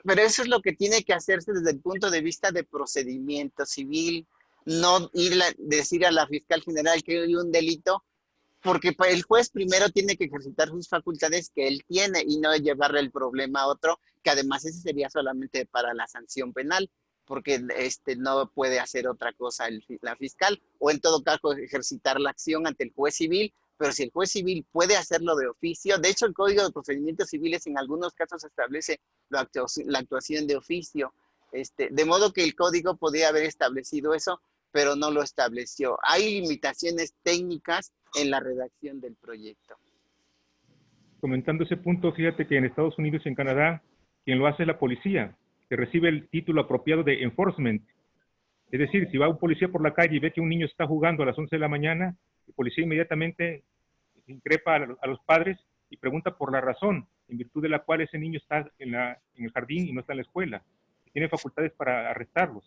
Pero eso es lo que tiene que hacerse desde el punto de vista de procedimiento civil, no decir a la fiscal general que hay un delito, porque el juez primero tiene que ejercitar sus facultades que él tiene y no llevarle el problema a otro, que además ese sería solamente para la sanción penal, porque no puede hacer otra cosa la fiscal, o en todo caso ejercitar la acción ante el juez civil. Pero si el juez civil puede hacerlo de oficio, de hecho el Código de Procedimientos Civiles en algunos casos establece la actuación de oficio, de modo que el código podría haber establecido eso, pero no lo estableció. Hay limitaciones técnicas en la redacción del proyecto. Comentando ese punto, fíjate que en Estados Unidos y en Canadá, quien lo hace es la policía, que recibe el título apropiado de enforcement. Es decir, si va un policía por la calle y ve que un niño está jugando a las 11 de la mañana, el policía inmediatamente increpa a los padres y pregunta por la razón, en virtud de la cual ese niño está en el jardín y no está en la escuela. Tiene facultades para arrestarlos.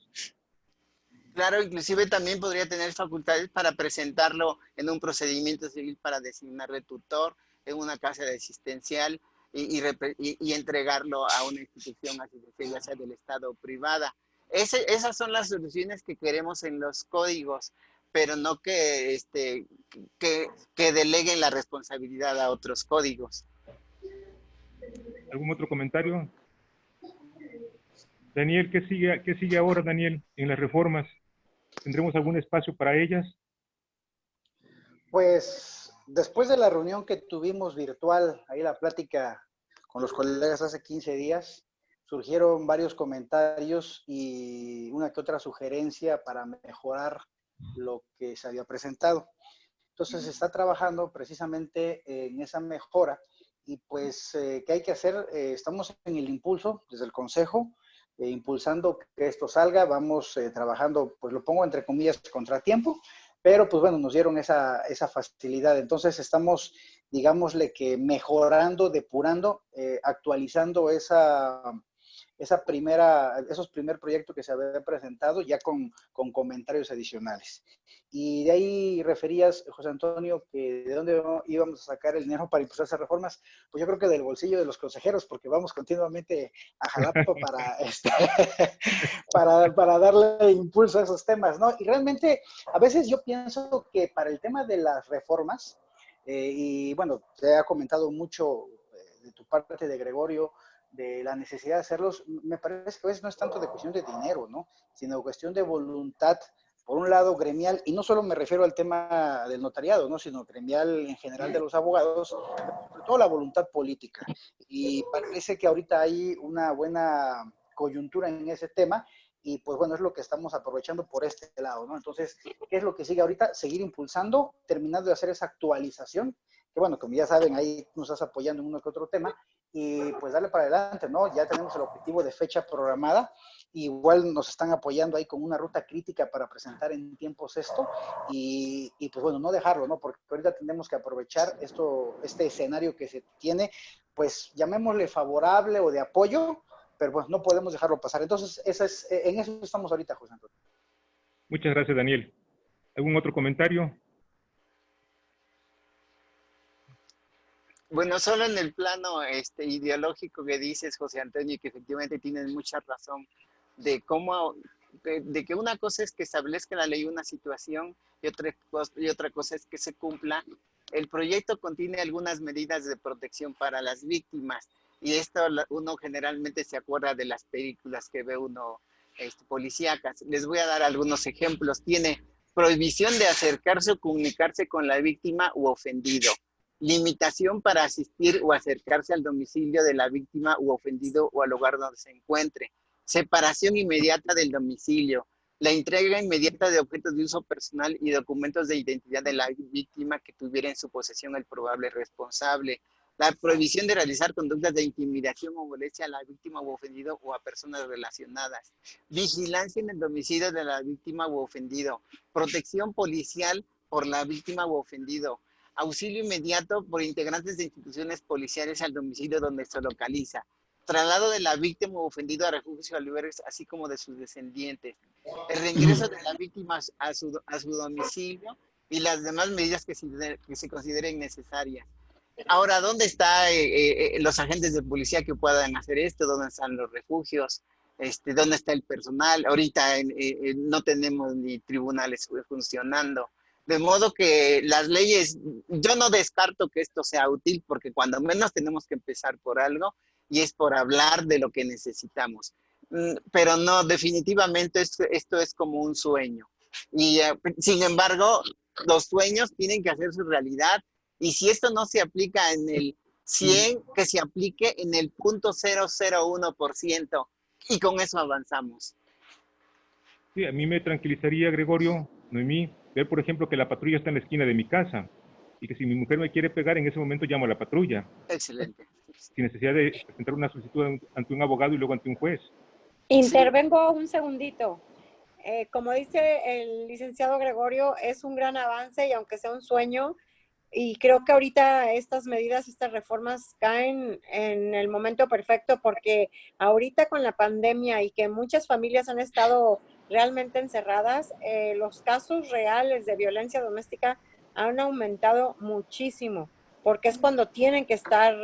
Claro, inclusive también podría tener facultades para presentarlo en un procedimiento civil para designarle tutor en una casa de asistencial y entregarlo a una institución asistencial, ya sea del Estado o privada. Esas son las soluciones que queremos en los códigos, pero no que deleguen la responsabilidad a otros códigos. ¿Algún otro comentario? Daniel, ¿qué sigue ahora, Daniel, en las reformas? ¿Tendremos algún espacio para ellas? Pues después de la reunión que tuvimos virtual, ahí la plática con los colegas hace 15 días, surgieron varios comentarios y una que otra sugerencia para mejorar lo que se había presentado. Entonces se está trabajando precisamente en esa mejora y pues, ¿qué hay que hacer? Estamos en el impulso desde el Consejo, impulsando que esto salga, vamos trabajando, pues lo pongo entre comillas, contratiempo, pero pues bueno, nos dieron esa facilidad. Entonces estamos, digámosle que mejorando, depurando, actualizando esos primer proyectos que se habían presentado ya con comentarios adicionales. Y de ahí referías, José Antonio, que de dónde íbamos a sacar el dinero para impulsar esas reformas. Pues yo creo que del bolsillo de los consejeros, porque vamos continuamente a Jalapa para darle impulso a esos temas, ¿no? Y realmente, a veces yo pienso que para el tema de las reformas, y bueno, se ha comentado mucho de tu parte, de Gregorio, de la necesidad de hacerlos, me parece que a veces no es tanto de cuestión de dinero, ¿no? Sino cuestión de voluntad, por un lado gremial, y no solo me refiero al tema del notariado, ¿no? Sino gremial en general de los abogados, sobre todo la voluntad política. Y parece que ahorita hay una buena coyuntura en ese tema, y pues bueno, es lo que estamos aprovechando por este lado, ¿no? Entonces, ¿qué es lo que sigue ahorita? Seguir impulsando, terminando de hacer esa actualización, que bueno, como ya saben, ahí nos estás apoyando en uno que otro tema, y pues darle para adelante, ¿no? Ya tenemos el objetivo de fecha programada, igual nos están apoyando ahí con una ruta crítica para presentar en tiempos esto, y pues bueno, no dejarlo, ¿no? Porque ahorita tenemos que aprovechar este escenario que se tiene, pues llamémosle favorable o de apoyo, pero pues no podemos dejarlo pasar. Entonces, en eso estamos ahorita, José Antonio. Muchas gracias, Daniel. ¿Algún otro comentario? Bueno, solo en el plano ideológico que dices, José Antonio, y que efectivamente tienes mucha razón, de cómo, de que una cosa es que establezca la ley una situación y otra cosa es que se cumpla. El proyecto contiene algunas medidas de protección para las víctimas, y esto uno generalmente se acuerda de las películas que ve uno policíacas. Les voy a dar algunos ejemplos. Tiene prohibición de acercarse o comunicarse con la víctima u ofendido, limitación para asistir o acercarse al domicilio de la víctima u ofendido o al lugar donde se encuentre, separación inmediata del domicilio, la entrega inmediata de objetos de uso personal y documentos de identidad de la víctima que tuviera en su posesión el probable responsable, la prohibición de realizar conductas de intimidación o molestia a la víctima u ofendido o a personas relacionadas, vigilancia en el domicilio de la víctima u ofendido, protección policial por la víctima u ofendido, auxilio inmediato por integrantes de instituciones policiales al domicilio donde se localiza, traslado de la víctima o ofendido a refugios y albergues, así como de sus descendientes, el reingreso de la víctima a su domicilio y las demás medidas que se consideren necesarias. Ahora, ¿dónde están los agentes de policía que puedan hacer esto? ¿Dónde están los refugios? ¿Dónde está el personal? Ahorita no tenemos ni tribunales funcionando. De modo que las leyes, yo no descarto que esto sea útil, porque cuando menos tenemos que empezar por algo, y es por hablar de lo que necesitamos. Pero no, definitivamente esto es como un sueño. Y sin embargo, los sueños tienen que hacerse realidad, y si esto no se aplica en el 100, que se aplique en el 0.001%, y con eso avanzamos. Sí, a mí me tranquilizaría, Gregorio, Noemí, ver, por ejemplo, que la patrulla está en la esquina de mi casa y que si mi mujer me quiere pegar, en ese momento llamo a la patrulla. Excelente. Sin necesidad de presentar una solicitud ante un abogado y luego ante un juez. Intervengo un segundito. Como dice el licenciado Gregorio, es un gran avance y aunque sea un sueño, y creo que ahorita estas medidas, estas reformas caen en el momento perfecto, porque ahorita con la pandemia y que muchas familias han estado realmente encerradas, los casos reales de violencia doméstica han aumentado muchísimo, porque es cuando tienen que estar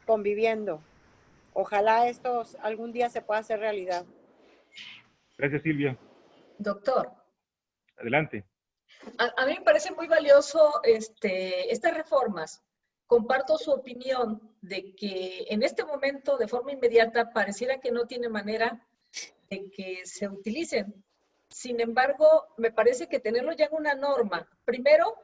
conviviendo. Ojalá esto algún día se pueda hacer realidad. Gracias, Silvia. Doctor. Adelante. A mí me parece muy valioso estas reformas. Comparto su opinión de que en este momento, de forma inmediata, pareciera que no tiene manera de que se utilicen. Sin embargo, me parece que tenerlo ya en una norma, primero,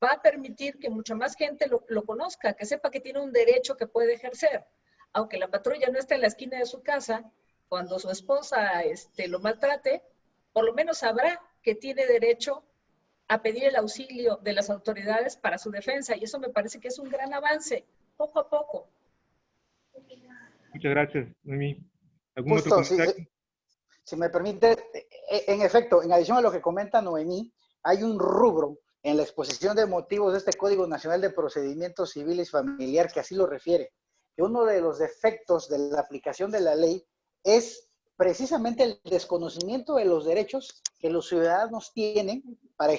va a permitir que mucha más gente lo conozca, que sepa que tiene un derecho que puede ejercer. Aunque la patrulla no esté en la esquina de su casa, cuando su esposa lo maltrate, por lo menos sabrá que tiene derecho a pedir el auxilio de las autoridades para su defensa. Y eso me parece que es un gran avance, poco a poco. Muchas gracias, Noemí. ¿Algún otro Justo, comentario? si me permite, en efecto, en adición a lo que comenta Noemí, hay un rubro en la exposición de motivos de este Código Nacional de Procedimientos Civiles Familiar que así lo refiere, que uno de los defectos de la aplicación de la ley es precisamente el desconocimiento de los derechos que los ciudadanos tienen para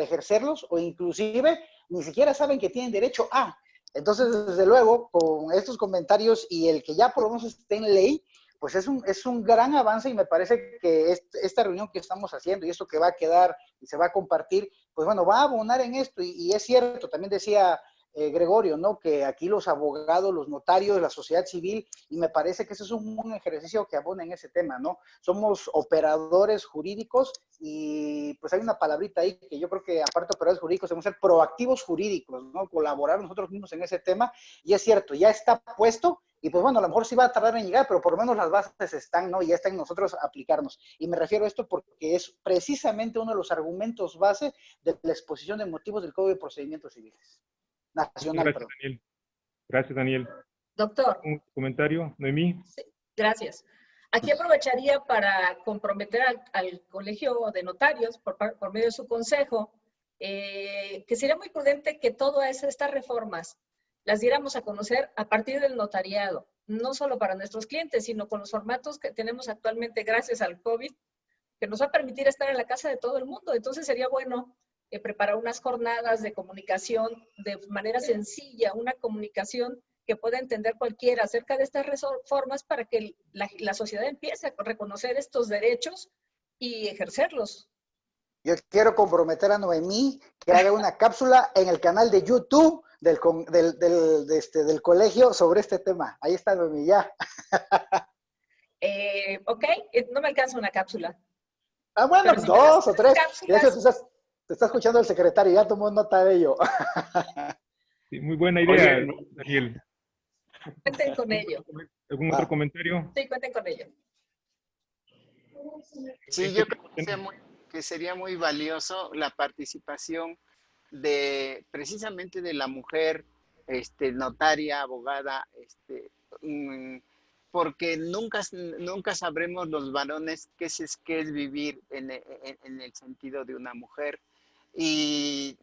ejercerlos, o inclusive ni siquiera saben que tienen derecho a. Entonces, desde luego, con estos comentarios y el que ya por lo menos esté en ley, pues es un gran avance, y me parece que esta reunión que estamos haciendo y esto que va a quedar y se va a compartir, pues bueno, va a abonar en esto. Y es cierto, también decía Gregorio, ¿no? Que aquí los abogados, los notarios, la sociedad civil, y me parece que ese es un ejercicio que abona en ese tema, ¿no? Somos operadores jurídicos, y pues hay una palabrita ahí que yo creo que aparte de operadores jurídicos debemos ser proactivos jurídicos, ¿no? Colaborar nosotros mismos en ese tema, y es cierto, ya está puesto. Y pues bueno, a lo mejor sí va a tardar en llegar, pero por lo menos las bases están, ¿no? Y ya está en nosotros aplicarnos. Y me refiero a esto porque es precisamente uno de los argumentos base de la exposición de motivos del Código de Procedimientos Civiles. Nacional, Gracias, perdón. Daniel. Gracias, Daniel. Doctor. ¿Un comentario, Noemí? Sí, gracias. Aquí aprovecharía para comprometer al Colegio de Notarios, por medio de su consejo, que sería muy prudente que todas estas reformas las diéramos a conocer a partir del notariado, no solo para nuestros clientes, sino con los formatos que tenemos actualmente gracias al COVID, que nos va a permitir estar en la casa de todo el mundo. Entonces sería bueno preparar unas jornadas de comunicación de manera sencilla, una comunicación que pueda entender cualquiera acerca de estas reformas, para que la sociedad empiece a reconocer estos derechos y ejercerlos. Yo quiero comprometer a Noemí que haga una cápsula en el canal de YouTube del colegio sobre este tema. Ahí está, Noemí, ya. Ok, no me alcanza una cápsula. Ah, bueno, Si dos o tres. Cápsulas, te está escuchando el secretario, ya tomó nota de ello. Sí, muy buena idea, Oye, Daniel. cuenten con ello. ¿Algún otro comentario? Sí, cuenten con ello. Sí, yo creo que sería muy valioso la participación precisamente de la mujer, notaria, abogada, porque nunca sabremos los varones qué es vivir en el sentido de una mujer. Y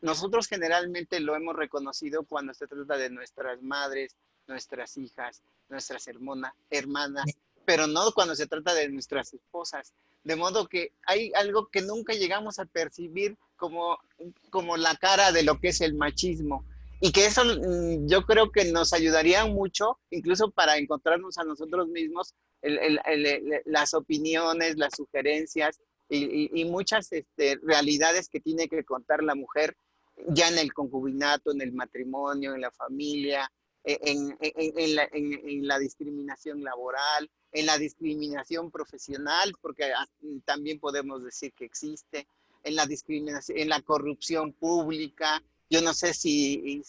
nosotros generalmente lo hemos reconocido cuando se trata de nuestras madres, nuestras hijas, nuestras hermanas, pero no cuando se trata de nuestras esposas. De modo que hay algo que nunca llegamos a percibir como la cara de lo que es el machismo. Y que eso yo creo que nos ayudaría mucho, incluso para encontrarnos a nosotros mismos, las opiniones, las sugerencias y muchas realidades que tiene que contar la mujer ya en el concubinato, en el matrimonio, en la familia, en la discriminación laboral, en la discriminación profesional, porque también podemos decir que existe, en la discriminación, en la corrupción pública. Yo no sé si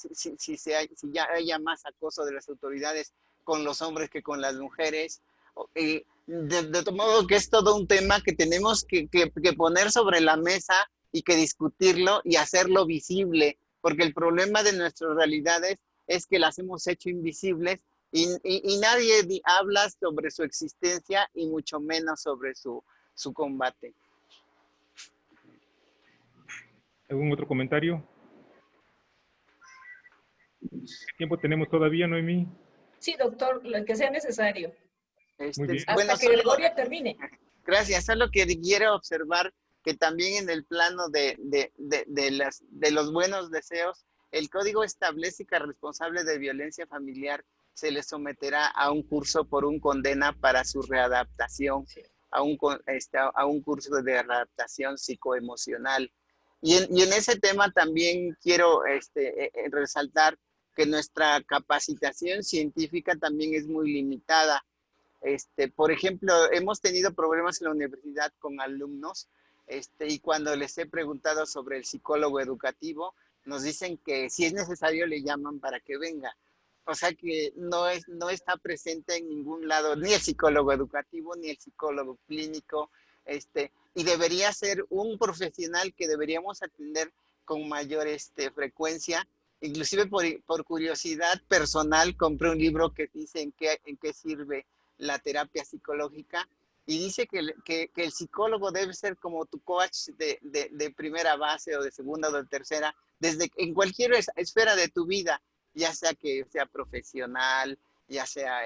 ya haya más acoso de las autoridades con los hombres que con las mujeres. De modo que es todo un tema que tenemos que poner sobre la mesa y que discutirlo y hacerlo visible, porque el problema de nuestras realidades es que las hemos hecho invisibles y nadie habla sobre su existencia y mucho menos sobre su combate. ¿Algún otro comentario? ¿Qué tiempo tenemos todavía, Noemí? Sí, doctor, lo que sea necesario. Muy bien. Hasta que Gregorio termine. Gracias. Solo que quiero observar que también en el plano de los buenos deseos, el código establece que al responsable de violencia familiar se le someterá a un curso por un condena para su readaptación, sí, a un curso de readaptación psicoemocional. Y en ese tema también quiero resaltar que nuestra capacitación científica también es muy limitada. Por ejemplo, hemos tenido problemas en la universidad con alumnos y cuando les he preguntado sobre el psicólogo educativo, nos dicen que si es necesario le llaman para que venga. O sea que no está presente en ningún lado, ni el psicólogo educativo, ni el psicólogo clínico, y debería ser un profesional que deberíamos atender con mayor frecuencia. Inclusive por curiosidad personal, compré un libro que dice en qué sirve la terapia psicológica, y dice que el psicólogo debe ser como tu coach de primera base o de segunda o de tercera, en cualquier esfera de tu vida, ya sea que sea profesional, ya sea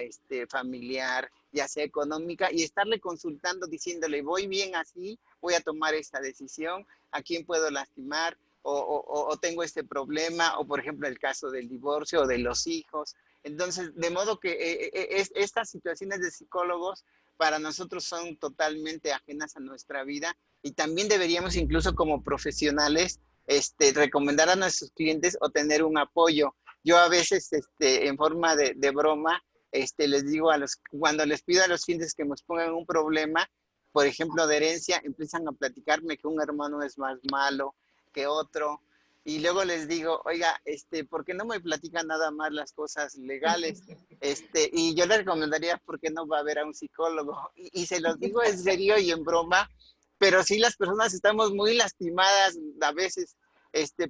familiar, ya sea económica, y estarle consultando, diciéndole, voy bien así, voy a tomar esta decisión, a quién puedo lastimar, o tengo este problema, o por ejemplo el caso del divorcio o de los hijos. Entonces, de modo que estas situaciones de psicólogos para nosotros son totalmente ajenas a nuestra vida, y también deberíamos incluso como profesionales recomendar a nuestros clientes o tener un apoyo. Yo a veces en forma de broma les digo cuando les pido a los clientes que nos pongan un problema, por ejemplo de herencia, empiezan a platicarme que un hermano es más malo que otro, y luego les digo, oiga, ¿por qué no me platican nada más las cosas legales? Y yo les recomendaría, ¿por qué no va a ver a un psicólogo? Y se los digo en serio y en broma, pero sí las personas estamos muy lastimadas a veces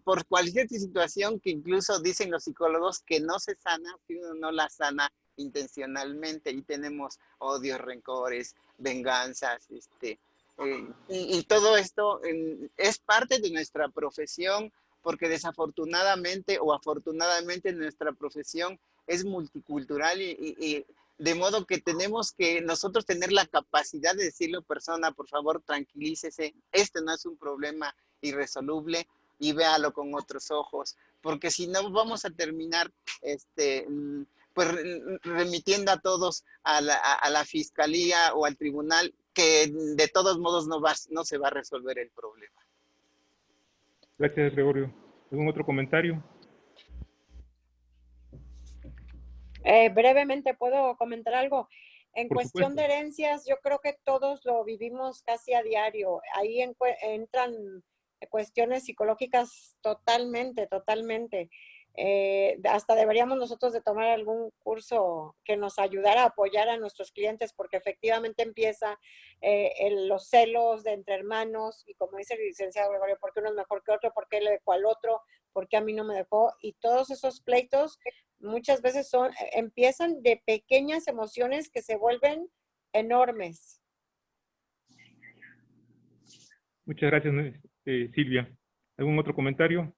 por cualquier situación que incluso dicen los psicólogos que no se sana si uno no la sana intencionalmente, y tenemos odios, rencores, venganzas, y todo esto es parte de nuestra profesión, porque desafortunadamente o afortunadamente nuestra profesión es multicultural, y de modo que tenemos que nosotros tener la capacidad de decirle a la persona, por favor, tranquilícese, no es un problema irresoluble y véalo con otros ojos, porque si no vamos a terminar pues remitiendo a todos a la fiscalía o al tribunal, que de todos modos no se va a resolver el problema. Gracias, Gregorio. ¿Algún otro comentario? Brevemente, ¿puedo comentar algo? En Por cuestión supuesto. de herencias, yo creo que todos lo vivimos casi a diario. Ahí entran cuestiones psicológicas totalmente, totalmente. Hasta deberíamos nosotros de tomar algún curso que nos ayudara a apoyar a nuestros clientes, porque efectivamente empieza los celos de entre hermanos, y como dice el licenciado Gregorio, ¿por qué uno es mejor que otro? ¿Por qué le dejó al otro? ¿Por qué a mí no me dejó? Y todos esos pleitos muchas veces empiezan de pequeñas emociones que se vuelven enormes. Muchas gracias, Silvia. ¿Algún otro comentario?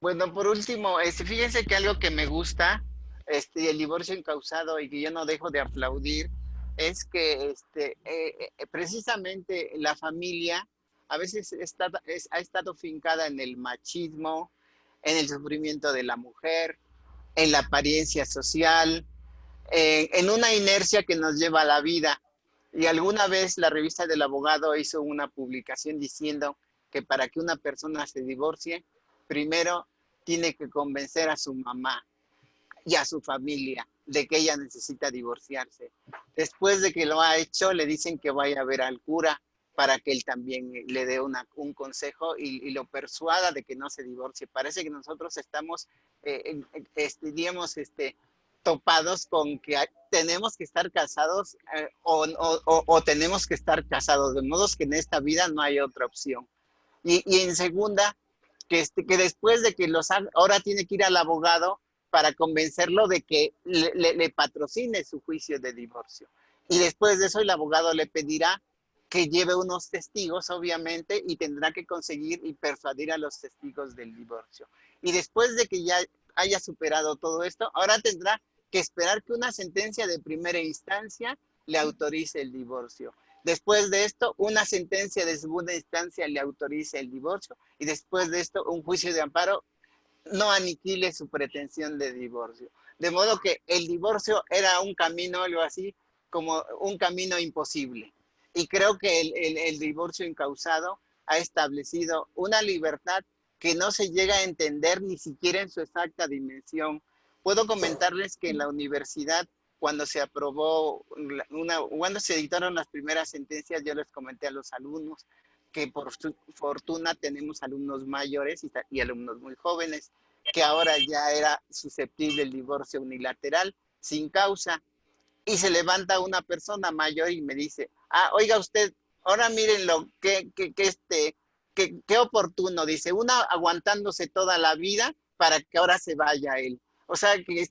Bueno, por último, fíjense que algo que me gusta, el divorcio encausado, y que yo no dejo de aplaudir, es que precisamente la familia a veces ha estado fincada en el machismo, en el sufrimiento de la mujer, en la apariencia social, en una inercia que nos lleva a la vida. Y alguna vez la revista del abogado hizo una publicación diciendo que para que una persona se divorcie, primero tiene que convencer a su mamá y a su familia de que ella necesita divorciarse. Después de que lo ha hecho, le dicen que vaya a ver al cura para que él también le dé un consejo y lo persuada de que no se divorcie. Parece que nosotros estamos, digamos, topados con que tenemos que estar casados o tenemos que estar casados, de modo que en esta vida no hay otra opción. Y en segunda, que después de que ahora tiene que ir al abogado para convencerlo de que le patrocine su juicio de divorcio. Y después de eso el abogado le pedirá que lleve unos testigos, obviamente, y tendrá que conseguir y persuadir a los testigos del divorcio. Y después de que ya haya superado todo esto, ahora tendrá que esperar que una sentencia de primera instancia le autorice el divorcio. Después de esto, una sentencia de segunda instancia le autorice el divorcio, y después de esto, un juicio de amparo no aniquile su pretensión de divorcio. De modo que el divorcio era un camino, algo así, como un camino imposible. Y creo que el divorcio encausado ha establecido una libertad que no se llega a entender ni siquiera en su exacta dimensión. Puedo comentarles que en la universidad, cuando se aprobó, cuando se dictaron las primeras sentencias, yo les comenté a los alumnos que por su fortuna tenemos alumnos mayores y alumnos muy jóvenes, que ahora ya era susceptible el divorcio unilateral sin causa. Y se levanta una persona mayor y me dice, oiga usted, ahora miren qué oportuno, dice, una aguantándose toda la vida para que ahora se vaya él. O sea, que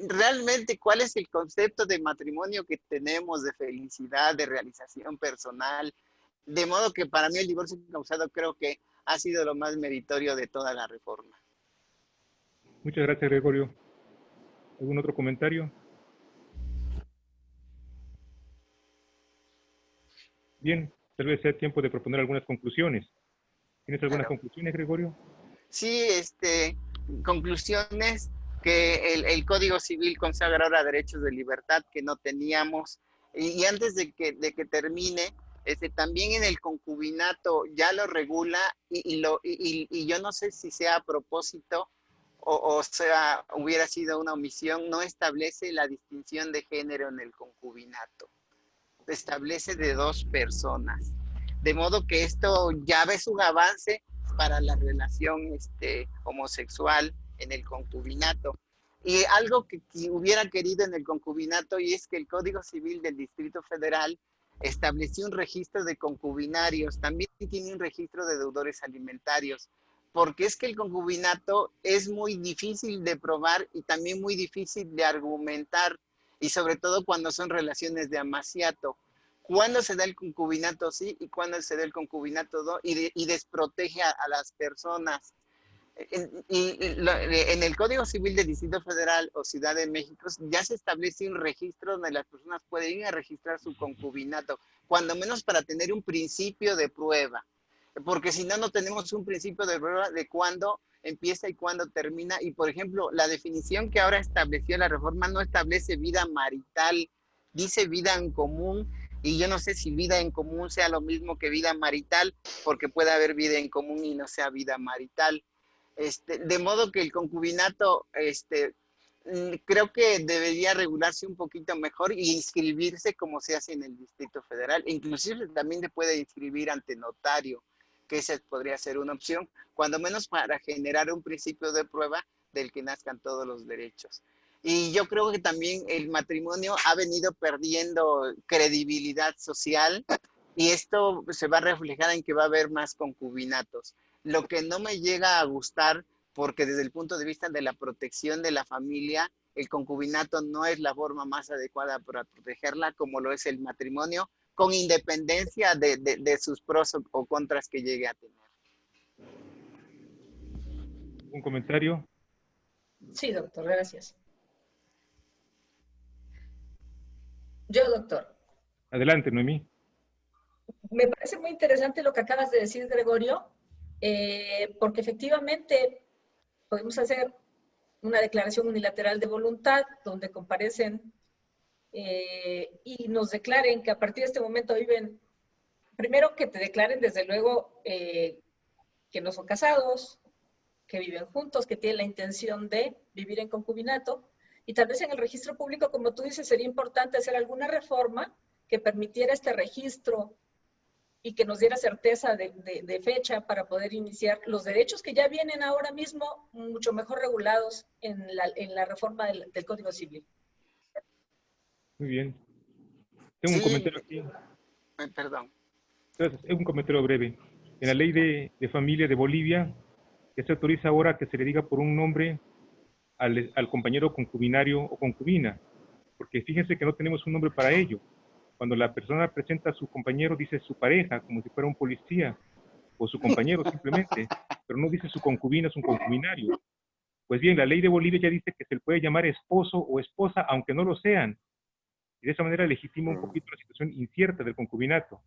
realmente, ¿cuál es el concepto de matrimonio que tenemos, de felicidad, de realización personal? De modo que para mí el divorcio causado creo que ha sido lo más meritorio de toda la reforma. Muchas gracias, Gregorio. ¿Algún otro comentario? Bien, tal vez sea tiempo de proponer algunas conclusiones. ¿Tienes algunas conclusiones, Gregorio? Sí, conclusiones, que el Código Civil consagra ahora derechos de libertad que no teníamos. Y antes de que termine, también en el concubinato ya lo regula y yo no sé si sea a propósito o sea, hubiera sido una omisión, no establece la distinción de género en el concubinato. Establece de 2 personas. De modo que esto ya ves un avance para la relación homosexual en el concubinato. Y algo que hubiera querido en el concubinato, y es que el Código Civil del Distrito Federal estableció un registro de concubinarios, también tiene un registro de deudores alimentarios, porque es que el concubinato es muy difícil de probar y también muy difícil de argumentar, y sobre todo cuando son relaciones de amaciato. ¿Cuándo se da el concubinato sí y cuándo se da el concubinato no? Y desprotege a las personas. En el Código Civil del Distrito Federal o Ciudad de México ya se establece un registro donde las personas pueden ir a registrar su concubinato, cuando menos para tener un principio de prueba, porque si no, no tenemos un principio de prueba de cuándo empieza y cuándo termina. Y por ejemplo, la definición que ahora estableció la reforma no establece vida marital, dice vida en común. Y yo no sé si vida en común sea lo mismo que vida marital, porque puede haber vida en común y no sea vida marital. De modo que el concubinato, creo que debería regularse un poquito mejor y inscribirse como se hace en el Distrito Federal. Inclusive también se puede inscribir ante notario, que esa podría ser una opción, cuando menos para generar un principio de prueba del que nazcan todos los derechos. Y yo creo que también el matrimonio ha venido perdiendo credibilidad social y esto se va a reflejar en que va a haber más concubinatos. Lo que no me llega a gustar, porque desde el punto de vista de la protección de la familia, el concubinato no es la forma más adecuada para protegerla como lo es el matrimonio, con independencia de sus pros o contras que llegue a tener. ¿Un comentario? Sí, doctor, gracias. Yo, doctor. Adelante, Noemí. Me parece muy interesante lo que acabas de decir, Gregorio, porque efectivamente podemos hacer una declaración unilateral de voluntad donde comparecen y nos declaren que a partir de este momento viven, primero que te declaren desde luego que no son casados, que viven juntos, que tienen la intención de vivir en concubinato, y tal vez en el registro público, como tú dices, sería importante hacer alguna reforma que permitiera este registro y que nos diera certeza de fecha para poder iniciar los derechos que ya vienen ahora mismo mucho mejor regulados en la reforma del Código Civil. Muy bien. Tengo un comentario aquí. Perdón. Gracias. Es un comentario breve. En la ley de familia de Bolivia, que se autoriza ahora que se le diga por un nombre al compañero concubinario o concubina, porque fíjense que no tenemos un nombre para ello. Cuando la persona presenta a su compañero, dice su pareja, como si fuera un policía, o su compañero simplemente, pero no dice su concubina, su concubinario. Pues bien, la ley de Bolivia ya dice que se le puede llamar esposo o esposa, aunque no lo sean, y de esa manera legitima un poquito la situación incierta del concubinato.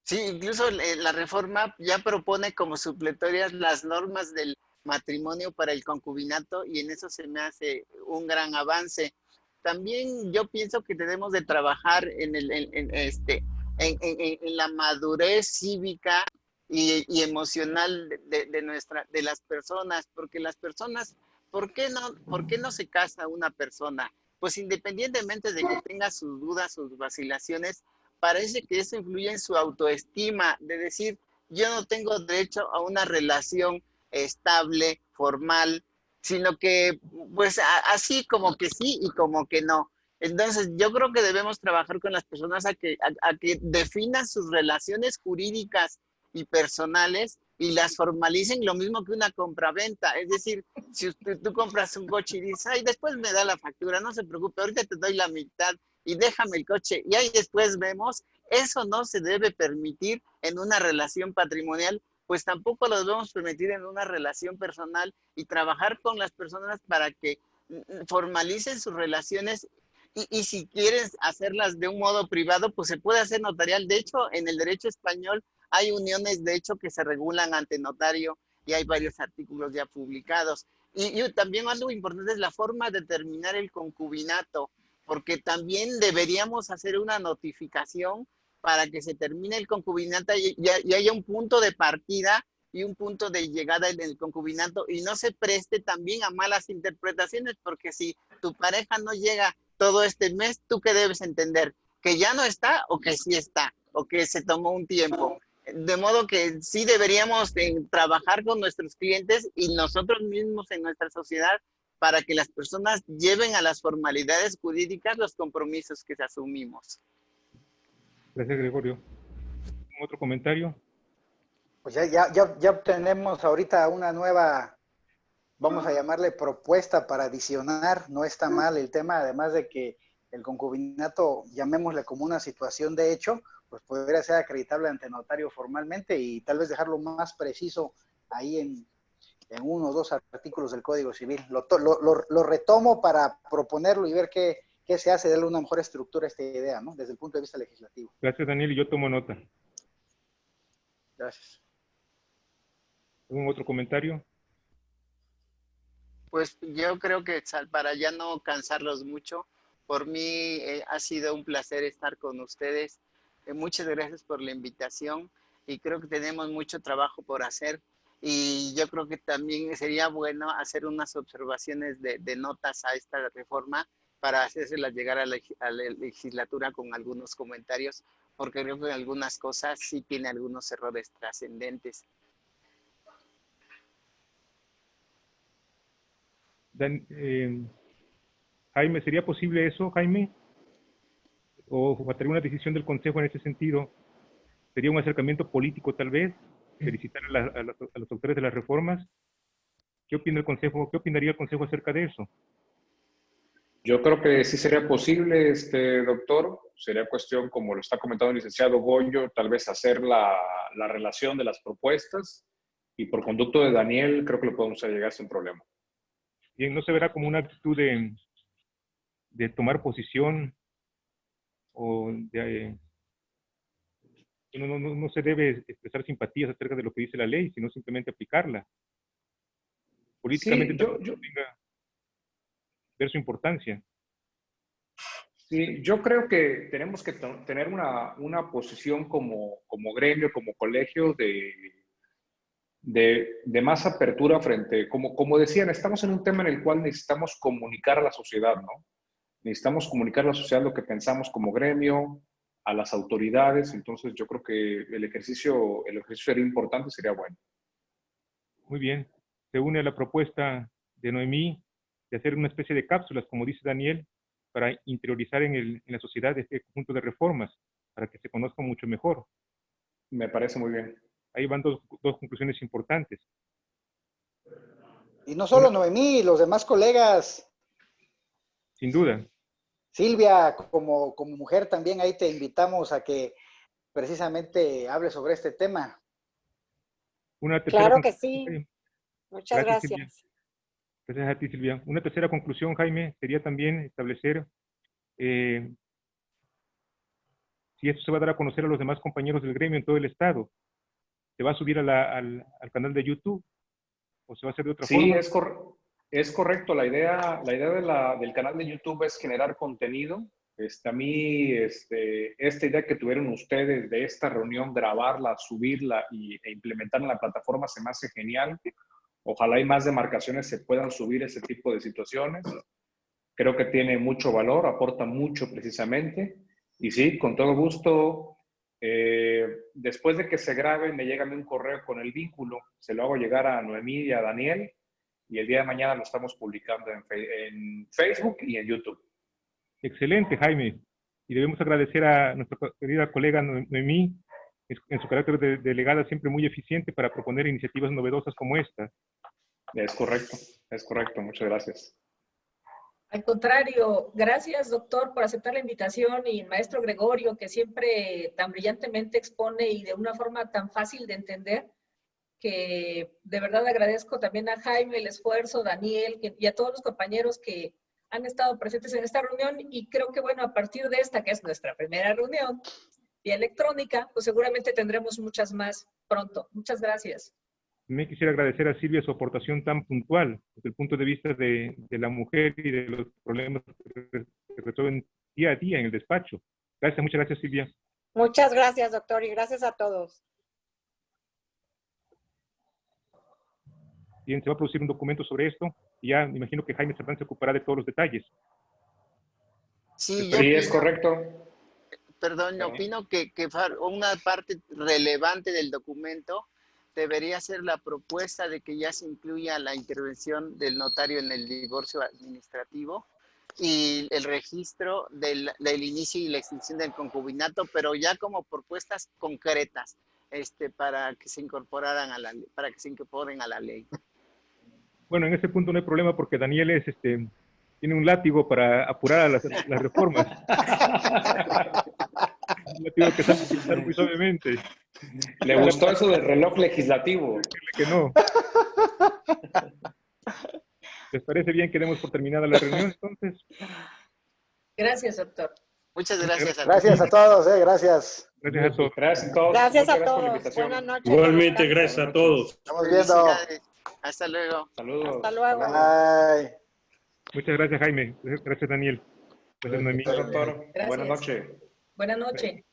Sí, incluso la reforma ya propone como supletorias las normas del matrimonio para el concubinato y en eso se me hace un gran avance. También yo pienso que tenemos de trabajar en la madurez cívica y emocional de las personas, porque las personas, ¿por qué no se casa una persona? Pues independientemente de que tenga sus dudas, sus vacilaciones, parece que eso influye en su autoestima, de decir, yo no tengo derecho a una relación estable, formal, sino que pues así como que sí y como que no. Entonces, yo creo que debemos trabajar con las personas a que definan sus relaciones jurídicas y personales y las formalicen lo mismo que una compraventa. Es decir, si tú compras un coche y dices, ay, después me da la factura, no se preocupe, ahorita te doy la mitad y déjame el coche y ahí después vemos, eso no se debe permitir en una relación patrimonial, pues tampoco lo debemos permitir en una relación personal y trabajar con las personas para que formalicen sus relaciones y si quieres hacerlas de un modo privado, pues se puede hacer notarial. De hecho, en el derecho español hay uniones, de hecho, que se regulan ante notario y hay varios artículos ya publicados. Y también algo importante es la forma de terminar el concubinato, porque también deberíamos hacer una notificación para que se termine el concubinato y haya un punto de partida y un punto de llegada en el concubinato y no se preste también a malas interpretaciones, porque si tu pareja no llega todo este mes, ¿tú qué debes entender? ¿Que ya no está o que sí está? ¿O que se tomó un tiempo? De modo que sí deberíamos trabajar con nuestros clientes y nosotros mismos en nuestra sociedad para que las personas lleven a las formalidades jurídicas los compromisos que asumimos. Gracias, Gregorio. ¿Otro comentario? Pues ya tenemos ahorita una nueva, vamos a llamarle propuesta para adicionar. No está mal el tema, además de que el concubinato, llamémosle como una situación de hecho, pues podría ser acreditable ante notario formalmente y tal vez dejarlo más preciso ahí en uno o dos artículos del Código Civil. Lo retomo para proponerlo y ver qué se hace, darle una mejor estructura a esta idea, ¿no? Desde el punto de vista legislativo. Gracias, Daniel, y yo tomo nota. Gracias. ¿Algún otro comentario? Pues yo creo que para ya no cansarlos mucho, por mí ha sido un placer estar con ustedes. Muchas gracias por la invitación y creo que tenemos mucho trabajo por hacer y yo creo que también sería bueno hacer unas observaciones de notas a esta reforma para hacérselas llegar a la legislatura con algunos comentarios, porque creo que en algunas cosas sí tiene algunos errores trascendentes. Jaime, ¿sería posible eso, Jaime? ¿O faltaría una decisión del Consejo en ese sentido? ¿Sería un acercamiento político tal vez? ¿Felicitar a los autores de las reformas? ¿Qué opina el Consejo? ¿Qué opinaría el Consejo acerca de eso? Yo creo que sí sería posible, doctor. Sería cuestión, como lo está comentando el licenciado Goyo, tal vez hacer la relación de las propuestas y por conducto de Daniel creo que lo podemos llegar sin problema. Bien, ¿no se verá como una actitud de tomar posición o de... no se debe expresar simpatías acerca de lo que dice la ley, sino simplemente aplicarla? Políticamente sí, tenga ver su importancia. Sí, yo creo que tenemos que tener una posición como gremio, como colegio de más apertura frente, como decían, estamos en un tema en el cual necesitamos comunicar a la sociedad, ¿no? Necesitamos comunicar a la sociedad lo que pensamos como gremio, a las autoridades, entonces yo creo que el ejercicio sería importante, sería bueno. Muy bien, se une a la propuesta de Noemí de hacer una especie de cápsulas, como dice Daniel, para interiorizar en la sociedad este conjunto de reformas, para que se conozca mucho mejor. Me parece muy bien. Ahí van dos conclusiones importantes. Y no solo Noemí, los demás colegas. Sin duda. Silvia, como mujer también ahí te invitamos a que precisamente hables sobre este tema. Claro que sí. Muchas gracias. Silvia. Gracias a ti, Silvia. Una tercera conclusión, Jaime, sería también establecer si esto se va a dar a conocer a los demás compañeros del gremio en todo el estado. ¿Se va a subir al canal de YouTube o se va a hacer de otra forma? Sí, es correcto. La idea del canal de YouTube es generar contenido. A mí, esta idea que tuvieron ustedes de esta reunión, grabarla, subirla e implementarla en la plataforma se me hace genial. Ojalá hay más demarcaciones se puedan subir ese tipo de situaciones. Creo que tiene mucho valor, aporta mucho precisamente. Y sí, con todo gusto. Después de que se grabe, me llega a mí un correo con el vínculo. Se lo hago llegar a Noemí y a Daniel. Y el día de mañana lo estamos publicando en Facebook y en YouTube. Excelente, Jaime. Y debemos agradecer a nuestra querida colega Noemí, en su carácter de delegada siempre muy eficiente para proponer iniciativas novedosas como esta. Es correcto. Muchas gracias. Al contrario, gracias, doctor, por aceptar la invitación, y maestro Gregorio, que siempre tan brillantemente expone y de una forma tan fácil de entender, que de verdad agradezco también a Jaime el esfuerzo, Daniel, y a todos los compañeros que han estado presentes en esta reunión. Y creo que, bueno, a partir de esta, que es nuestra primera reunión vía electrónica, pues seguramente tendremos muchas más pronto. Muchas gracias. Me quisiera agradecer a Silvia su aportación tan puntual desde el punto de vista de la mujer y de los problemas que resuelven día a día en el despacho. Gracias, muchas gracias, Silvia. Muchas gracias, doctor, y gracias a todos. Bien, se va a producir un documento sobre esto y ya me imagino que Jaime Cerdán se ocupará de todos los detalles. Sí, Sí, es correcto. Perdón, opino que una parte relevante del documento debería ser la propuesta de que ya se incluya la intervención del notario en el divorcio administrativo y el registro del inicio y la extinción del concubinato, pero ya como propuestas concretas, para que se incorporaran a la ley, para que se incorporen a la ley. Bueno, en ese punto no hay problema porque Daniel tiene un látigo para apurar a las reformas. Un látigo que sabe utilizar muy suavemente. ¿Le gustó eso del reloj legislativo? Decirle que no. ¿Les parece bien que demos por terminada la reunión entonces? Gracias, doctor. Muchas gracias. Gracias a todos, gracias. Gracias a todos. Gracias a todos. Gracias Muchas a por la todos. invitación. Buenas noches. Igualmente, Que gracias a descansen. todos. Estamos viendo. Hasta luego. Saludos. Hasta luego. Bye. Muchas gracias, Jaime. Gracias, Daniel. Gracias, Noemí. Doctor. Gracias. Buenas noches. Buenas noches.